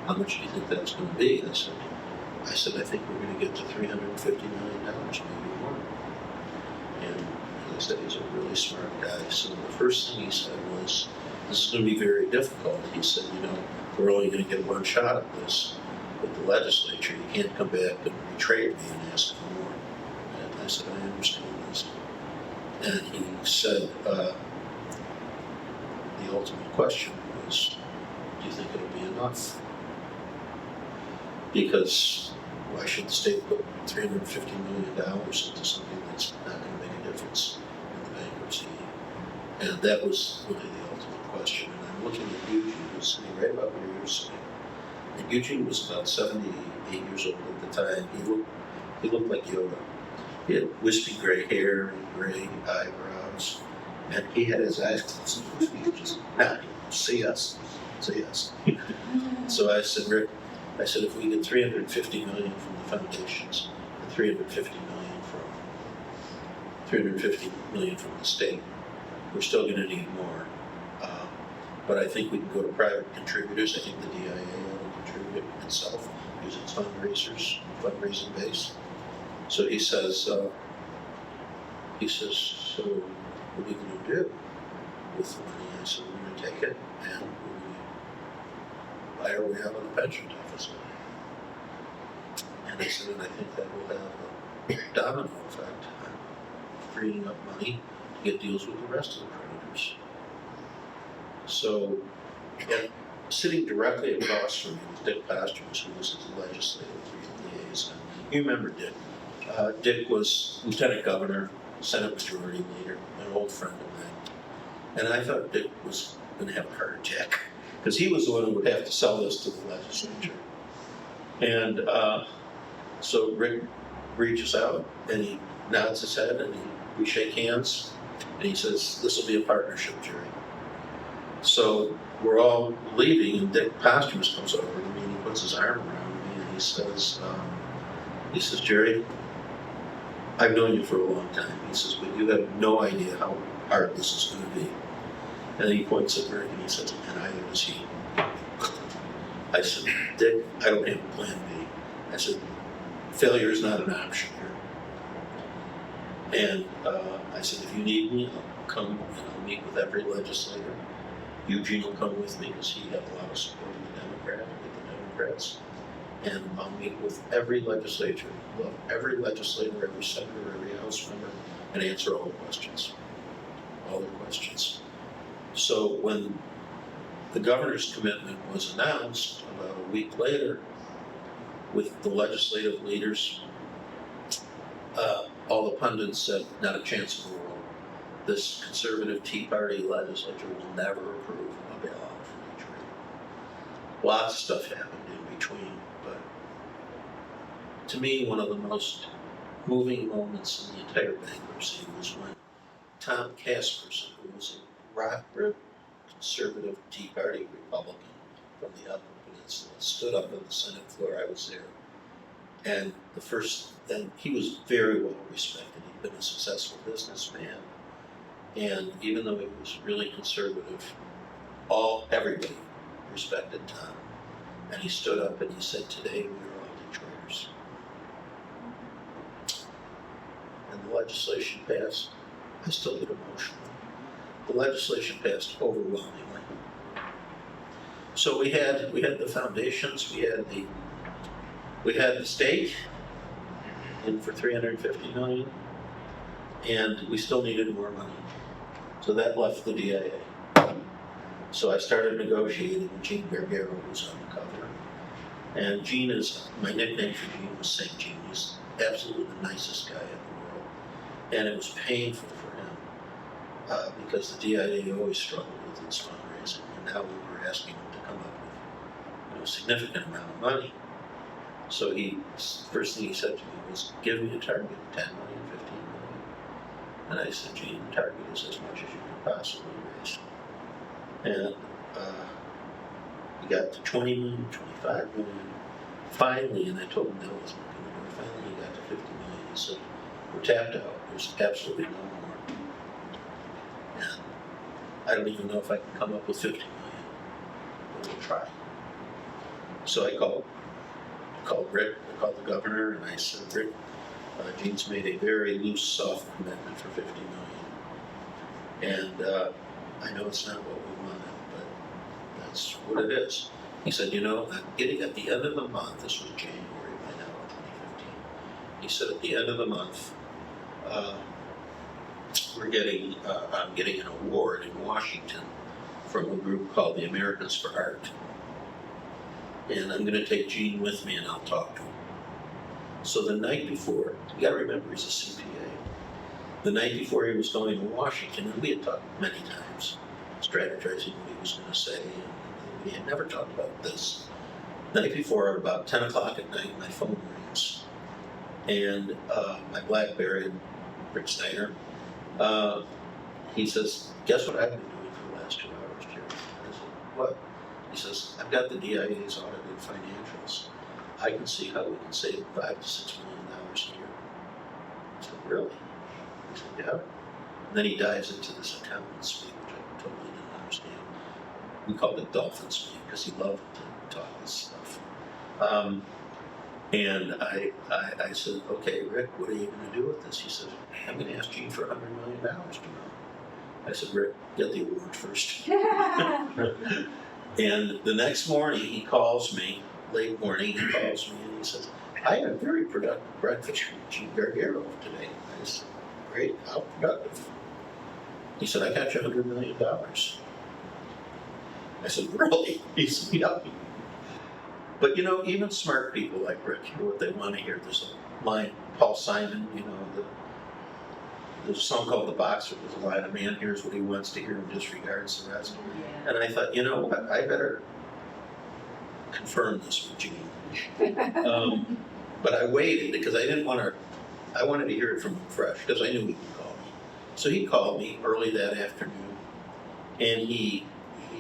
how much do you think that's going to be? I said, I think we're going to get to $350 million, maybe more. And as I said, he's a really smart guy. So the first thing he said was, this is going to be very difficult. He said, we're only going to get one shot at this with the legislature. You can't come back and betray me and ask for more. And I said, I understand this. And he said, the ultimate question was, do you think it'll be enough? Because why should the state put $350 million into something that's not going to make a difference in the bankruptcy? And that was really the ultimate question. And I'm looking at Eugene, who's sitting right about where you're sitting. And Eugene was about 78 years old at the time. He looked like Yoda. He had wispy gray hair and gray eyebrows. And he had his eyes closed. He was just, say yes. So I said, Rick, if we get $350 million from the foundations, and $350 million from the state, we're still going to need more. But I think we can go to private contributors. I think the DIA ought to contribute itself, use its fundraising base. So he says, so what are we going to do with the money? I said, we're going to take it and why are we having a pension deficit? And I said, and I think that will have a domino effect on freeing up money to get deals with the rest of the creditors. So, and sitting directly across from me was Dick Pastors, who was his legislative liaison. You remember Dick. Dick was lieutenant governor, Senate majority leader, an old friend of mine. And I thought Dick was going to have a heart attack because he was the one who would have to sell this to the legislature. And so Rick reaches out and he nods his head and we shake hands and he says, this will be a partnership, Jerry. So we're all leaving and Dick Pastors comes over to me and he puts his arm around me and he says, Jerry, I've known you for a long time. He says, but you have no idea how hard this is going to be. And then he points at Rick and he says, and either does he. I said, Dick, I don't have a plan B. I said, failure is not an option here. And I said, if you need me, I'll come and I'll meet with every legislator. Eugene will come with me because he had a lot of support with the Democrats. And I'll meet with every legislator, every legislator, every senator, every House member, and answer all the questions. All their questions. So when the governor's commitment was announced about a week later with the legislative leaders, all the pundits said, not a chance in the world. This conservative Tea Party legislature will never approve a bailout for Detroit. Lots of stuff happened in between, but to me, one of the most moving moments in the entire bankruptcy was when Tom Casperson, who was a rock-ribbed conservative Tea Party Republican from the Upper Peninsula, stood up on the Senate floor. I was there. And he was very well respected. He'd been a successful businessman. And even though he was really conservative, everybody respected Tom. And he stood up and he said, today we are all Detroiters. And the legislation passed, I still get emotional. The legislation passed overwhelmingly. So we had the foundations, we had the state in for $350 million, and we still needed more money. So that left the DIA. So I started negotiating with Gene Berkley, who was on the cover. And Gene is, my nickname for Gene was St. Gene. He's absolutely the nicest guy in the world. And it was painful for him because the DIA always struggled with its fundraising. And now we were asking him to come up with a significant amount of money. So first thing he said to me was, give me a target, 10 million, 15 million. And I said, Gene, the target is as much as you can possibly raise. And we got to 20 million, 25 million. Finally, and I told him that wasn't going to do it. Finally, he got to 50 million. He said, we're tapped out. There's absolutely no more. And I don't even know if I can come up with 50 million, but we'll try. So I called Rick, I called the governor, and I said, Rick, Gene's made a very loose, soft commitment for 50 million. And I know it's not what we wanted, but that's what it is. He said, I'm getting at the end of the month, this was January by now, 2015. He said, at the end of the month, I'm getting an award in Washington from a group called the Americans for Art. And I'm going to take Gene with me and I'll talk to him. So the night before, you got to remember he's a CPA. The night before he was going to Washington, and we had talked many times, strategizing what he was going to say, and we had never talked about this. The night before, at about 10 o'clock at night, my phone rings, and my BlackBerry, Rick Steiner, he says, guess what I've been doing for the last 2 hours, Jerry? I said, what? He says, I've got the DIA's audited financials. I can see how we can save $5 to $6 million a year. I said, really? He said, yeah. And then he dives into this accountant speak, which I totally didn't understand. We called it dolphin speak because he loved to talk this stuff. And I said, okay, Rick, what are you going to do with this? He said, I'm going to ask Gene for $100 million tomorrow. I said, Rick, get the award first. And the next morning he calls me, late morning, he calls me and he says, I had a very productive breakfast with Gene Berkley today. I said, great, how productive? He said, I got you $100 million. I said, really? He said, yeah. But even smart people like Rick hear what they want to hear. There's a line, Paul Simon, there's a song called The Boxer. There's a line, a man hears what he wants to hear and disregards the rest. And I thought, what, I better confirm this with Gene. But I waited because I wanted to hear it from him fresh because I knew he would call me. So he called me early that afternoon and he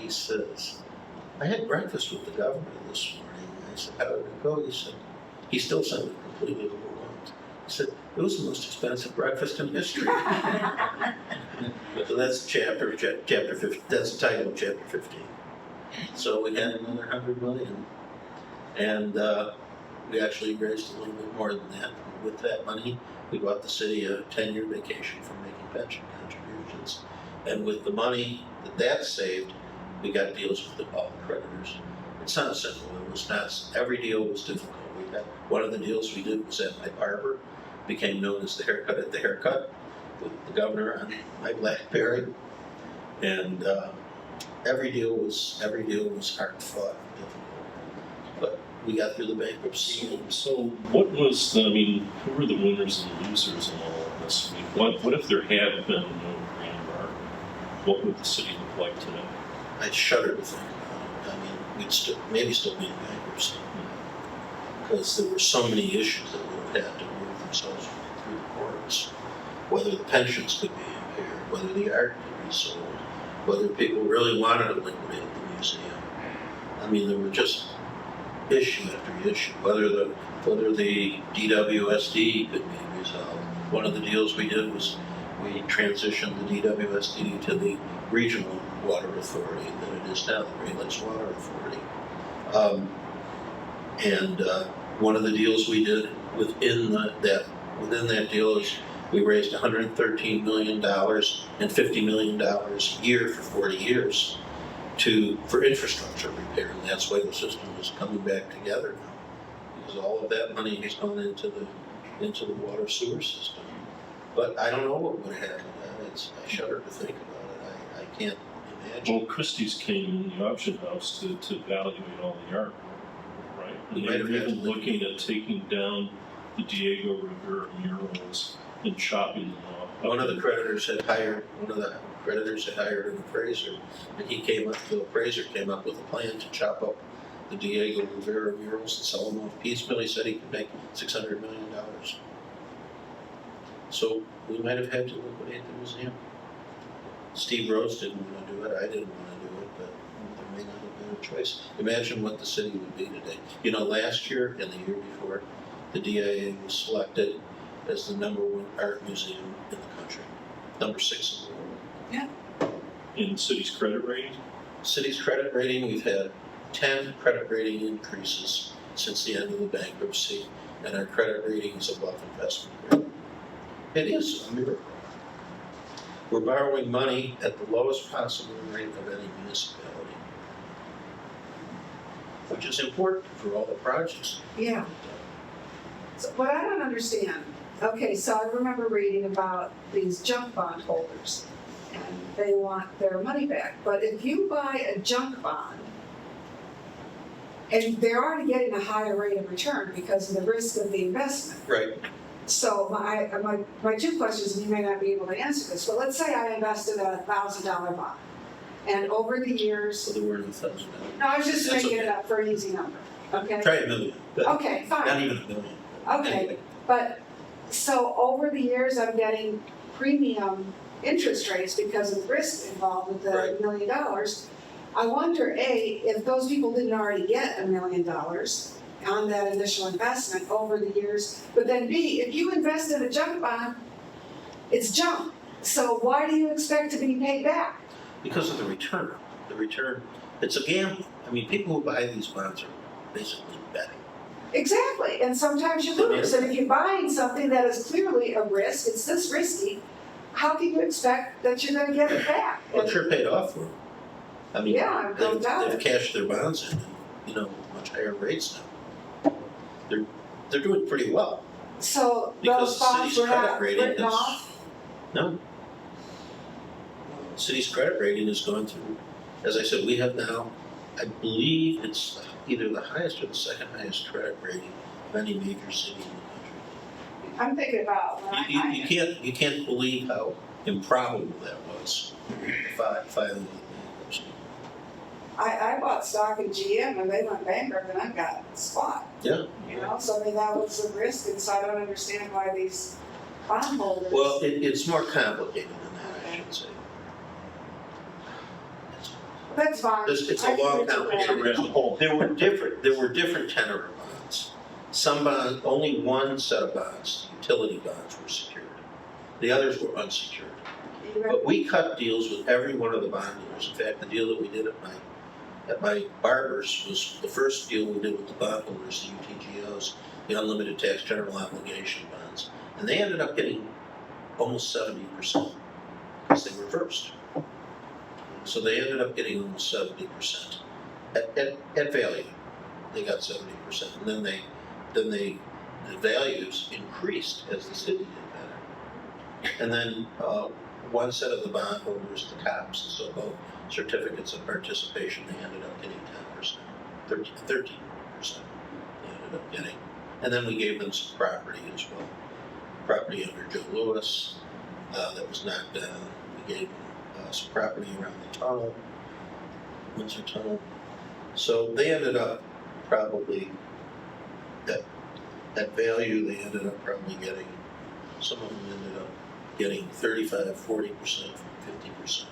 says, I had breakfast with the governor this morning. I said, how did it go? He said, he still sounded completely overwhelmed. He said, it was the most expensive breakfast in history. So that's chapter 15. That's the title of chapter 15. So we had another $100 million, and we actually raised a little bit more than that. With that money, we bought the city a 10-year vacation from making pension contributions, and with the money that saved, we got deals with all the creditors. It's not simple. It was not. Every deal was difficult. We had one of the deals we did was at my barber, became known as the haircut at the haircut, with the governor on my BlackBerry, and every deal was hard fought, difficult, but we got through the bankruptcy. So what was, who were the winners and losers in all of this? What if there had been no Grand Bar? What would the city look like today? I'd shudder to think about it. We'd still be in bankruptcy because there were so many issues that would have had to move themselves through the courts. Whether the pensions could be impaired, whether the art could be sold, whether people really wanted to liquidate the museum. There were just issue after issue. Whether the DWSD could be resolved. One of the deals we did was we transitioned the DWSD to the regional water authority that it is now, the Great Lakes Water Authority. One of the deals we did within that deal is We raised $113 million and $50 million a year for 40 years for infrastructure repair, and that's why the system is coming back together now, because all of that money has gone into the water sewer system. But I don't know what would have happened. I shudder to think about it. I can't imagine. Well, Christie's came in the auction house to evaluate all the art, right? And Might they have were had even to- looking at taking down the Diego Rivera murals and chopping them off. One of the creditors had hired an appraiser, and the appraiser came up with a plan to chop up the Diego Rivera murals and sell them off piecemeal. He said he could make $600 million. So we might have had to liquidate the museum. Steve Rhodes didn't want to do it, I didn't want to do it, but there may not have been a choice. Imagine what the city would be today. You know, last year and the year before, the DIA was selected as the #1 art museum in the country, #6 in the world. In city's credit rating. City's credit rating, we've had 10 credit rating increases since the end of the bankruptcy, and our credit rating is above investment grade. It is a miracle. We're borrowing money at the lowest possible rate of any municipality, which is important for all the projects. Yeah. So what I don't understand, okay, so I remember reading about these junk bond holders, and they want their money back. But if you buy a junk bond, and they're already getting a higher rate of return because of the risk of the investment. Right. So my two questions, and you may not be able to answer this, but let's say I invested a $1,000 bond, and over the years, So there weren't $1,000. no, I was just That's making okay. it up for an easy number, okay? Try $1 million. But Okay, fine. Not even $1 million. Okay, Anyway, but, so over the years, I'm getting premium interest rates because of the risk involved with the Right. $1 million. I wonder, A, if those people didn't already get $1 million on that initial investment over the years, but then B, if you invest in a junk bond, it's junk. So why do you expect to be paid back? because of the return. The return, it's a gamble. I mean, people who buy these bonds are basically betting. Exactly, and sometimes you lose, and if you're buying something that is clearly a risk, it's this risky, how can you expect that you're gonna get it back? Well, it sure paid off for them. I mean, Yeah, I've no doubt. they've cashed their bonds in, much higher rates now. They're doing pretty well. So Because those the bonds city's were credit not rating written is- off? No. City's credit rating has gone through, as I said, we have now, I believe it's either the highest or the second highest credit rating of any major city in the country. I'm thinking about when You can't believe how improbable that was, filing the bankruptcy. I bought stock in GM and they went bankrupt and I got a spot, Yeah. so I mean, that was a risk, and so I don't understand why these bondholders. Well, it's more complicated than that, I should say. That's fine. It's I a can long, get to complicated that. Hole. There were different tenor of bonds. Some bonds, only one set of bonds, utility bonds, were secured. The others were unsecured. But we cut deals with every one of the bondholders. In fact, the deal that we did at my barber's was the first deal we did with the bondholders, the UTGOs, the unlimited tax general obligation bonds. And they ended up getting almost 70% because they were first. So they ended up getting almost 70%. At value, they got 70%. And then the values increased as the city did better. And then one set of the bondholders, the COPs, the so-called certificates of participation, they ended up getting 10%, 13% they ended up getting. And then we gave them some property as well. Property under Joe Louis that was knocked down. We gave them some property around the tunnel, Windsor Tunnel. So they ended up probably, at value, they ended up probably getting, some of them ended up getting 35, 40%, 50%.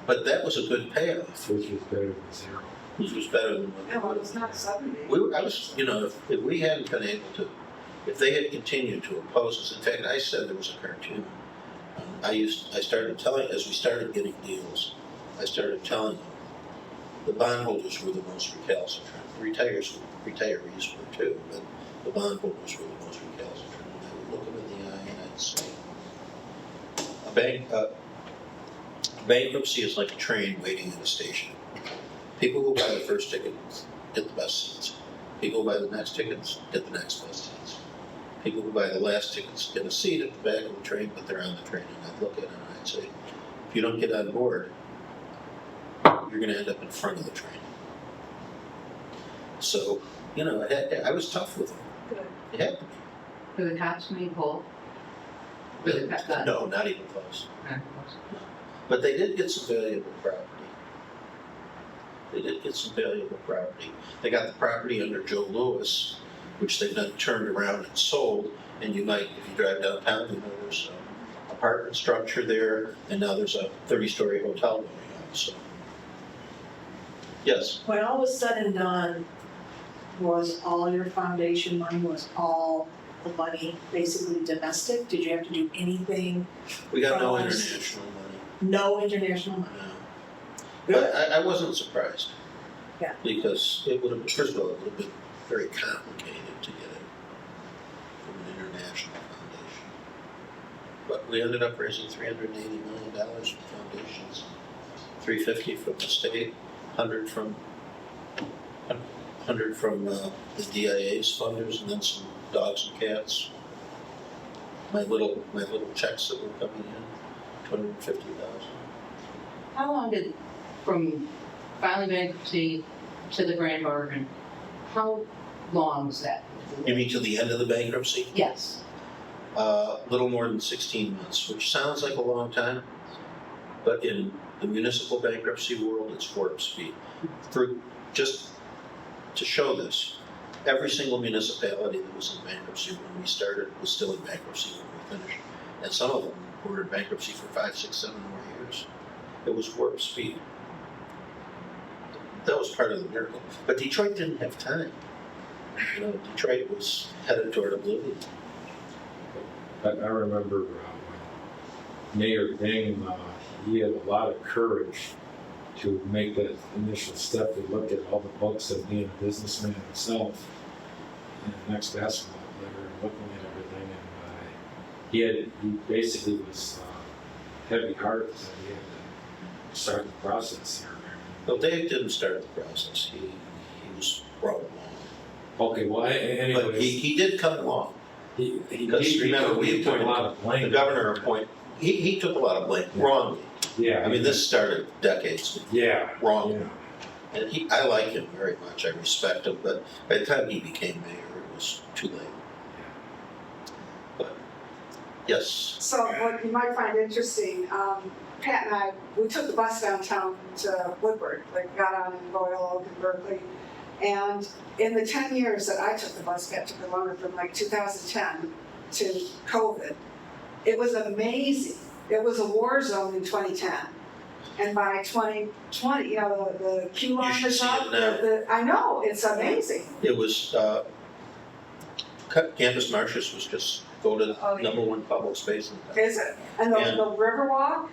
But that was a good payoff, Which is better than zero. which was better than what they No, it would was have. not 70. I was, if we hadn't been able to, if they had continued to oppose us, in fact, I said there was a cartoon. I started telling, as we started getting deals, I started telling them the bondholders were the most recalcitrant. Retirees were too, but the bondholders were the most recalcitrant. And I would look them in the eye and I'd Bankruptcy is like a train waiting in a station. People who buy the first ticket get the best seats. People who buy the next tickets get the next best seats. People who buy the last tickets get a seat at the back of the train, but they're on the train. And I'd look at it and I'd say, if you don't get on board, you're going to end up in front of the train. So, you know, I was tough with them. Good. It had to be. Do the cops mean pull? No, not even close. But they did get some valuable property. They got the property under Joe Louis, which they've then turned around and sold. And you might, if you drive downtown, you know there's an apartment structure there, and now there's a 30-story hotel going on. So, yes. When all was said and done, was all your foundation money, was all the money basically domestic? Did you have to do anything? We got no From us. international money. No international money? No. Good. I wasn't surprised. Yeah. Because it would have, first of all, it would have been very complicated to get it from an international foundation. But we ended up raising $380 million from foundations, $350 from the state, 100 from the DIA's funders, and then some dogs and cats. My little checks that were coming in, $250,000. How long did, from filing bankruptcy to the grand bargain, how long was that? You mean to the end of the bankruptcy? Yes. Little more than 16 months, which sounds like a long time, but in the municipal bankruptcy world, it's warp speed. Just to show this, every single municipality that was in bankruptcy when we started was still in bankruptcy when we finished. And some of them were in bankruptcy for 5, 6, 7 more years. It was warp speed. That was part of the miracle. But Detroit didn't have time. You know, Detroit was headed toward oblivion. I remember when Mayor Ding, he had a lot of courage to make that initial step to look at all the books of being a businessman himself and the next basketball player and looking at everything. And he basically was heavy-hearted that he had to start the process here. Well, Dave didn't start the process. He was brought along. Okay, well, anyways. But he did come along. Because remember, we took a appointed, lot of blame. the governor appointed, he took a lot of blame, wrongly. Yeah. I mean, this started decades ago, Yeah. wrongly. Yeah. And I like him very much, I respect him, but by the time he became mayor, it was too late. But, yes, So what you might find interesting, Pat and I, we took the bus downtown to Woodward, like got on in Royal Oak and Berkley. And in the 10 years that I took the bus, that took me longer, from like 2010 to COVID, it was amazing. It was a war zone in 2010. And by 2020, you know, the queue line should is see up. it now. I know, it's amazing. it was, Campus Martius was just voted Oh, yeah. #1 public space in town. Is it? And the Riverwalk,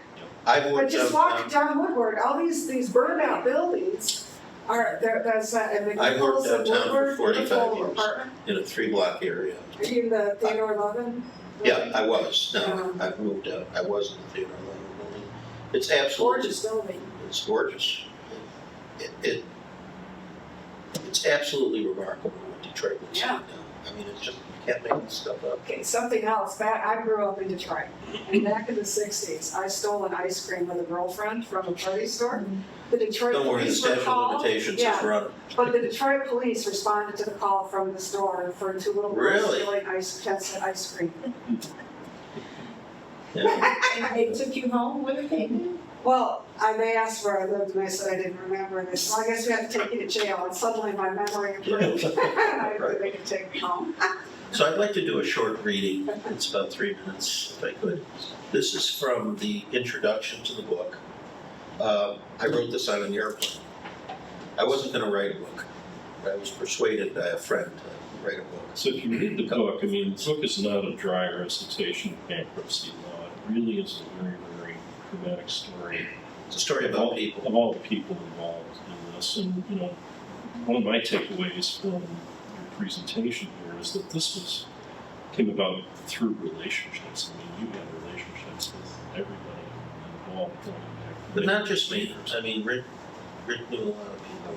I've but worked just downtown. walking down Woodward, all these burned out buildings are, there's, and the I've worked Nichols and downtown for Woodward, 45 beautiful years. apartment. In a 3-block area. Are you in the Theodore Levin? Yeah, I was. Now Yeah. I've moved out. I was in the Theodore Levin building. It's absolutely Gorgeous building. It's gorgeous. It's absolutely remarkable what Detroit looks Yeah. like now. I mean, it's just, you can't make this stuff up. Okay, something else. I grew up in Detroit, and back in the 60s, I stole an ice cream with a girlfriend from a party store. The Detroit Don't worry, the police were statute of called. limitations is Yeah, running. but the Detroit police responded to the call from the store for 2 little girls Really? stealing ice cream. Yeah. And they took you home when it came in? Well, they asked where I lived, and I said I didn't remember, and they said, well, I guess we have to take you to jail, and suddenly my memory improved. And I knew they could take me home. So I'd like to do a short reading. It's about 3 minutes, if I could. This is from the introduction to the book. I wrote this on an airplane. I wasn't going to write a book. I was persuaded by a friend to write a book. So if you read the book, I mean, the book is not a dry recitation of bankruptcy law. It really is a very, very dramatic story. It's a story about people. Of all the people involved in this. And, you know, one of my takeaways from your presentation here is that this was came about through relationships. I mean, you had relationships with everybody involved going back. But not just me. I mean, Rick knew a lot of people.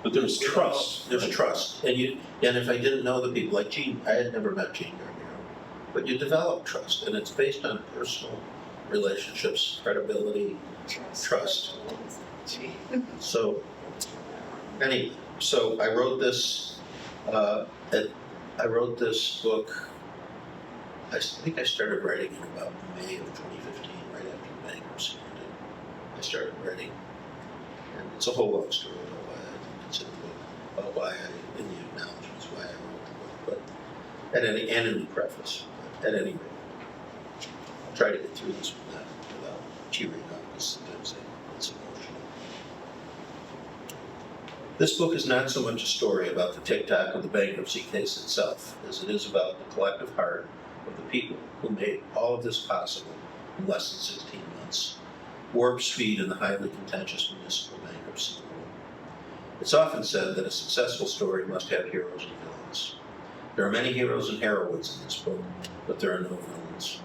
But there was trust. There's trust, and if I didn't know the people, like Gene, I had never met Gene Gargano, but you develop trust, and it's based on personal relationships, credibility, trust. So, anyway, so I wrote this. I wrote this book. I think I started writing in about May of 2015, right after the bankruptcy ended. I started writing, and it's a whole long story about why I consider the book, about why I, in the acknowledgments, why I wrote the book, but and in the preface. But at any rate, I'll try to get through this without tearing up, because sometimes it's emotional. This book is not so much a story about the tick-tock of the bankruptcy case itself, as it is about the collective heart of the people who made all of this possible in less than 16 months. Warp speed in the highly contentious municipal bankruptcy world. It's often said that a successful story must have heroes and villains. There are many heroes and heroines in this book, but there are no villains.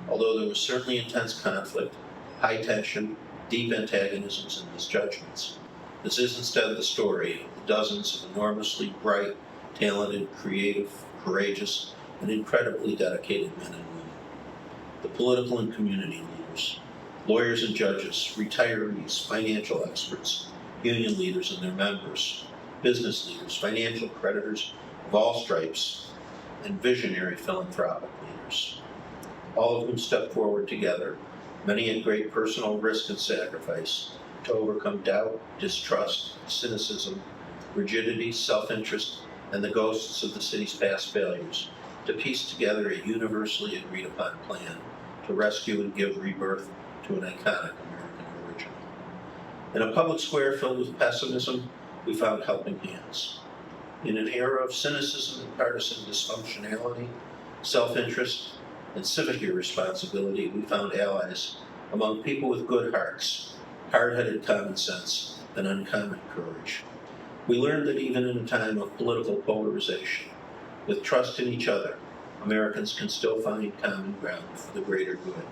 Although there was certainly intense conflict, high tension, deep antagonisms, and misjudgments, this is instead the story of the dozens of enormously bright, talented, creative, courageous, and incredibly dedicated men and women. The political and community leaders, lawyers and judges, retirees, financial experts, union leaders and their members, business leaders, financial creditors of all stripes, and visionary philanthropic leaders. All of whom stepped forward together, many at great personal risk and sacrifice, to overcome doubt, distrust, cynicism, rigidity, self-interest, and the ghosts of the city's past failures, to piece together a universally agreed upon plan to rescue and give rebirth to an iconic American original. In a public square filled with pessimism, we found helping hands. In an era of cynicism and partisan dysfunctionality, self-interest, and civic irresponsibility, we found allies among people with good hearts, hard-headed common sense, and uncommon courage. We learned that even in a time of political polarization, with trust in each other, Americans can still find common ground for the greater good.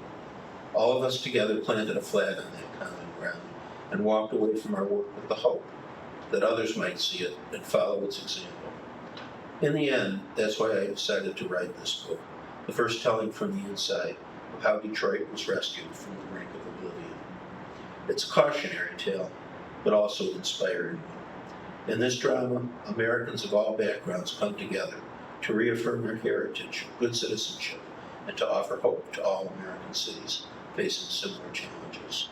All of us together planted a flag on that common ground and walked away from our work with the hope that others might see it and follow its example. In the end, that's why I decided to write this book, the first telling from the inside of how Detroit was rescued from the brink of oblivion. It's a cautionary tale, but also an inspiring one. In this drama, Americans of all backgrounds come together to reaffirm their heritage of good citizenship and to offer hope to all American cities facing similar challenges.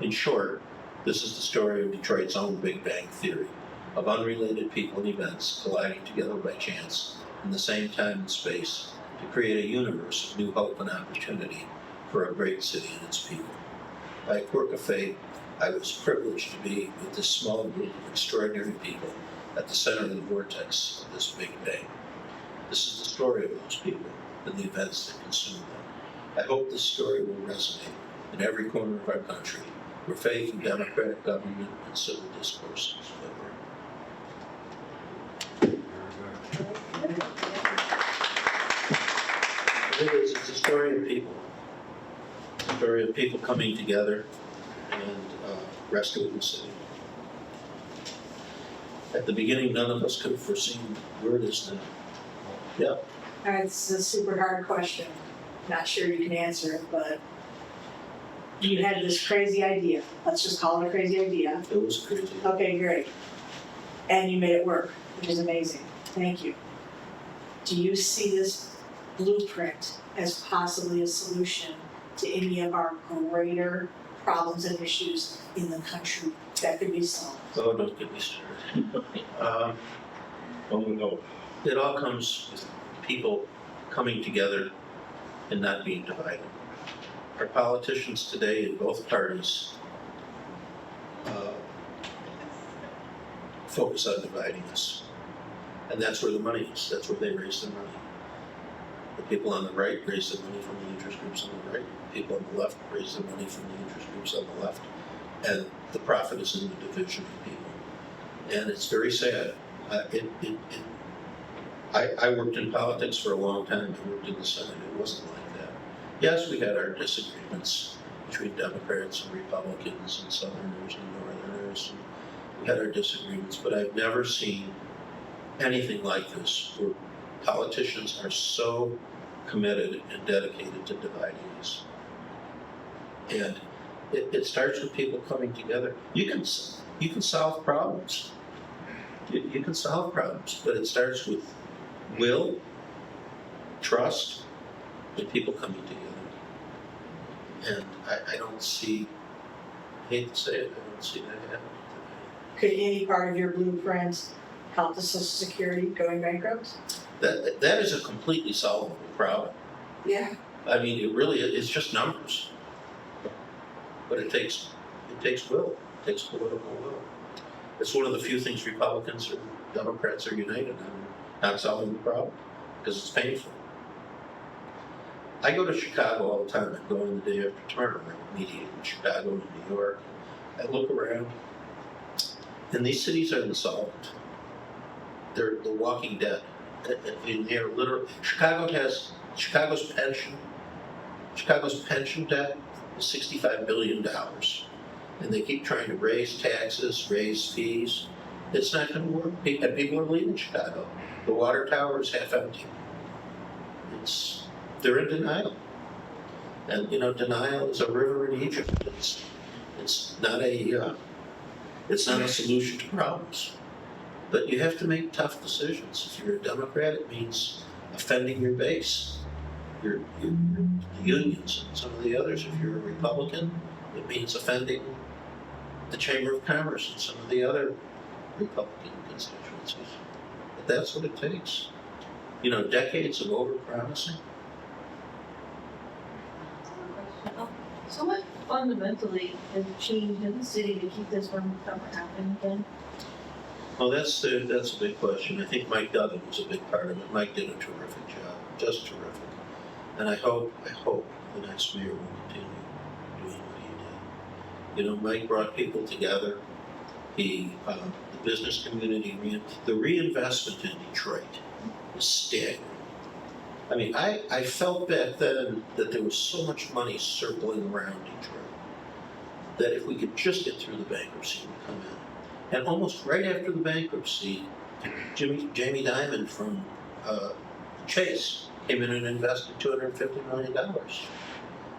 In short, this is the story of Detroit's own Big Bang Theory, of unrelated people and events colliding together by chance in the same time and space to create a universe of new hope and opportunity for a great city and its people. By a quirk of fate, I was privileged to be with this small group of extraordinary people at the center of the vortex of this Big Bang. This is the story of those people and the events that consume them. I hope this story will resonate in every corner of our country where faith in democratic government and civil discourse is vibrant. It's a story of people. A story of people coming together and rescuing the city. At the beginning, none of us could have foreseen where it is now. Yeah. All right, this is a super hard question. Not sure you can answer it, but you had this crazy idea. Let's just call it a crazy idea. It was crazy. Okay, great. And you made it work, which is amazing. Thank you. Do you see this blueprint as possibly a solution to any of our greater problems and issues in the country that could be solved? Oh, don't get me started. Oh, no. It all comes with people coming together and not being divided. Our politicians today in both parties focus on dividing us. And that's where the money is. That's where they raise their money. The people on the right raise their money from the interest groups on the right. People on the left raise their money from the interest groups on the left. And the profit is in the division of people. And it's very sad. I worked in politics for a long time. I worked in the Senate. It wasn't like that. Yes, we had our disagreements between Democrats and Republicans and Southerners and Northerners. And we had our disagreements, but I've never seen anything like this where politicians are so committed and dedicated to dividing us. And it starts with people coming together. You can solve problems. You can solve problems, but it starts with will, trust, and people coming together. And I don't see, I hate to say it, I don't see that happening today. Could any part of your blueprint help the Social Security going bankrupt? That is a completely solvable problem. Yeah. I mean, it really is just numbers. But it takes will, it takes political will. It's one of the few things Republicans or Democrats are united on, not solving the problem, because it's painful. I go to Chicago all the time. I'm going the day after tomorrow. I'm meeting in Chicago and New York. I look around, and these cities are insolvent. They're the walking dead. And they're literally, Chicago's pension debt is $65 billion. And they keep trying to raise taxes, raise fees. It's not going to work. And people are leaving Chicago. The water tower is half empty. They're in denial. And denial is a river in Egypt. It's not a solution to problems. But you have to make tough decisions. If you're a Democrat, it means offending your base, your unions, and some of the others. If you're a Republican, it means offending the Chamber of Commerce and some of the other Republican constituencies. But that's what it takes. Decades of overpromising. So what fundamentally has changed in the city to keep this from happening again? Well, that's a big question. I think Mike Duggan was a big part of it. Mike did a terrific job, just terrific. And I hope the next mayor will continue doing what he did. Mike brought people together. The business community, the reinvestment in Detroit is staggering. I mean, I felt back then that there was so much money circling around Detroit that if we could just get through the bankruptcy and come in. And almost right after the bankruptcy, Jamie Dimon from Chase came in and invested $250 million.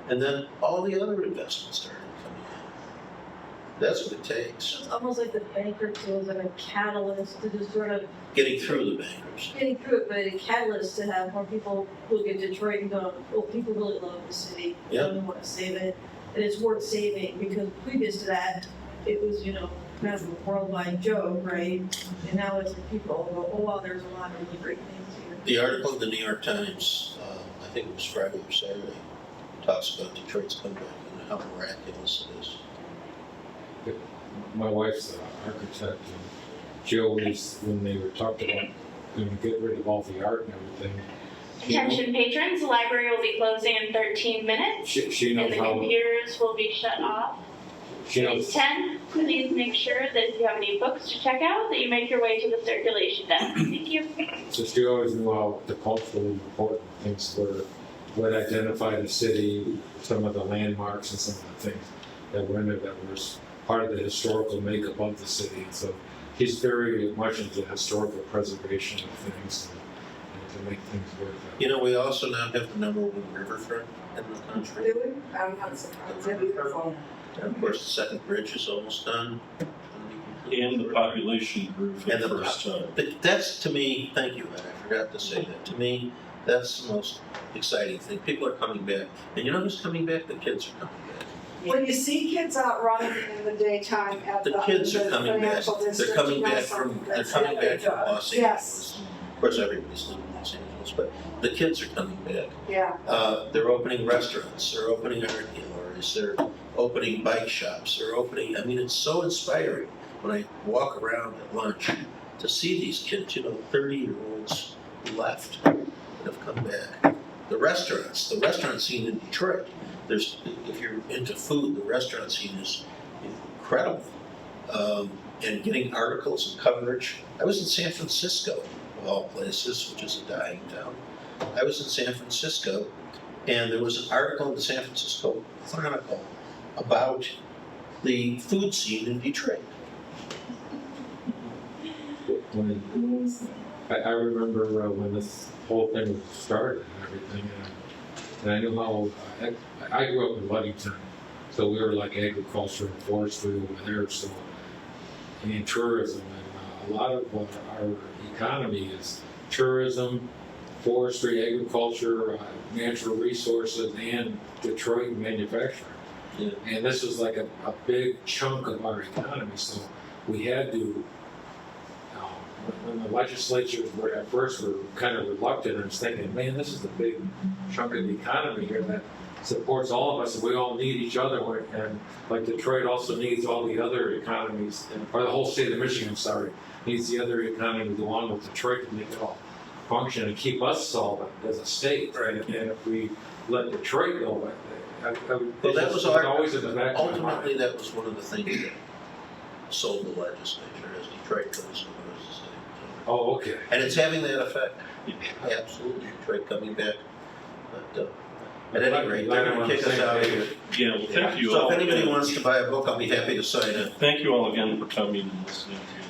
And then all the other investments started coming in. That's what it takes. It's almost like the bankruptcy was like a catalyst to just sort of Getting through the bankruptcy. getting through it, but a catalyst to have more people look at Detroit and go, well, people really love the city. They Yeah. really want to save it. And it's worth saving because previous to that, it was, kind of a worldwide joke, right? And now it's like people go, oh, wow, there's a lot of really great things here. The article in the New York Times, I think it was Friday or Saturday, talks about Detroit's comeback and how miraculous it is. My wife's an architect, and she always, when they were talking about going to get rid of all the art and everything, Attention patrons, the library will be closing in 13 minutes. she And knows the how, computers will be shut off. she It's knows, 10. Please make sure that if you have any books to check out, that you make your way to the circulation desk. Thank you. so she always knew how the culturally important things were, what identified the city, some of the landmarks and some of the things that were in there that was part of the historical makeup of the city. And so he's very much into historical preservation of things and to make things work. We also now have the #1 riverfront in the country. Really? I'm not surprised. That'd be beautiful. And of course, the second bridge is almost done. And the population grew for And the the first time. But that's, to me, thank you, Ed, I forgot to say that. To me, that's the most exciting thing. People are coming back. And you know who's coming back? The kids are coming back. When you see kids out running in the daytime at The the kids are coming back. financial district, They're coming you know back something from that's Los Angeles. Yes. Of course, everybody's living in Los Angeles, but the kids are coming back. Yeah. They're opening restaurants, they're opening art galleries, they're opening bike shops, it's so inspiring when I walk around at lunch to see these kids, 30-year-olds who left and have come back. The restaurant scene in Detroit, if you're into food, the restaurant scene is incredible. And getting articles and coverage. I was in San Francisco of all places, which is a dying town. I was in San Francisco, and there was an article in the San Francisco Chronicle about the food scene in Detroit. I remember when this whole thing was started and everything, and I knew how, I grew up in Ludington, so we were like agriculture and forestry over there, so, and tourism, and a lot of our economy is tourism, forestry, agriculture, natural resources, and Detroit manufacturing. Yeah. And this was like a big chunk of our economy, so we had to, when the legislatures were at first were kind of reluctant and was thinking, man, this is a big chunk of the economy here that supports all of us, and we all need each other, and like Detroit also needs all the other economies, or the whole state of Michigan, sorry, needs the other economies along with Detroit to make it all function and keep us solvent as a state. Right. And if we let Detroit go, Well, that was always in the back of my mind. ultimately, that was one of the things that sold the legislature as Detroit goes and goes to say. Oh, okay. And it's having that effect. Absolutely, Detroit coming back. But at any rate, they're going to kick us out of here. Yeah, well, thank you So all. if anybody wants to buy a book, I'll be happy to sign it. Thank you all again for coming and listening to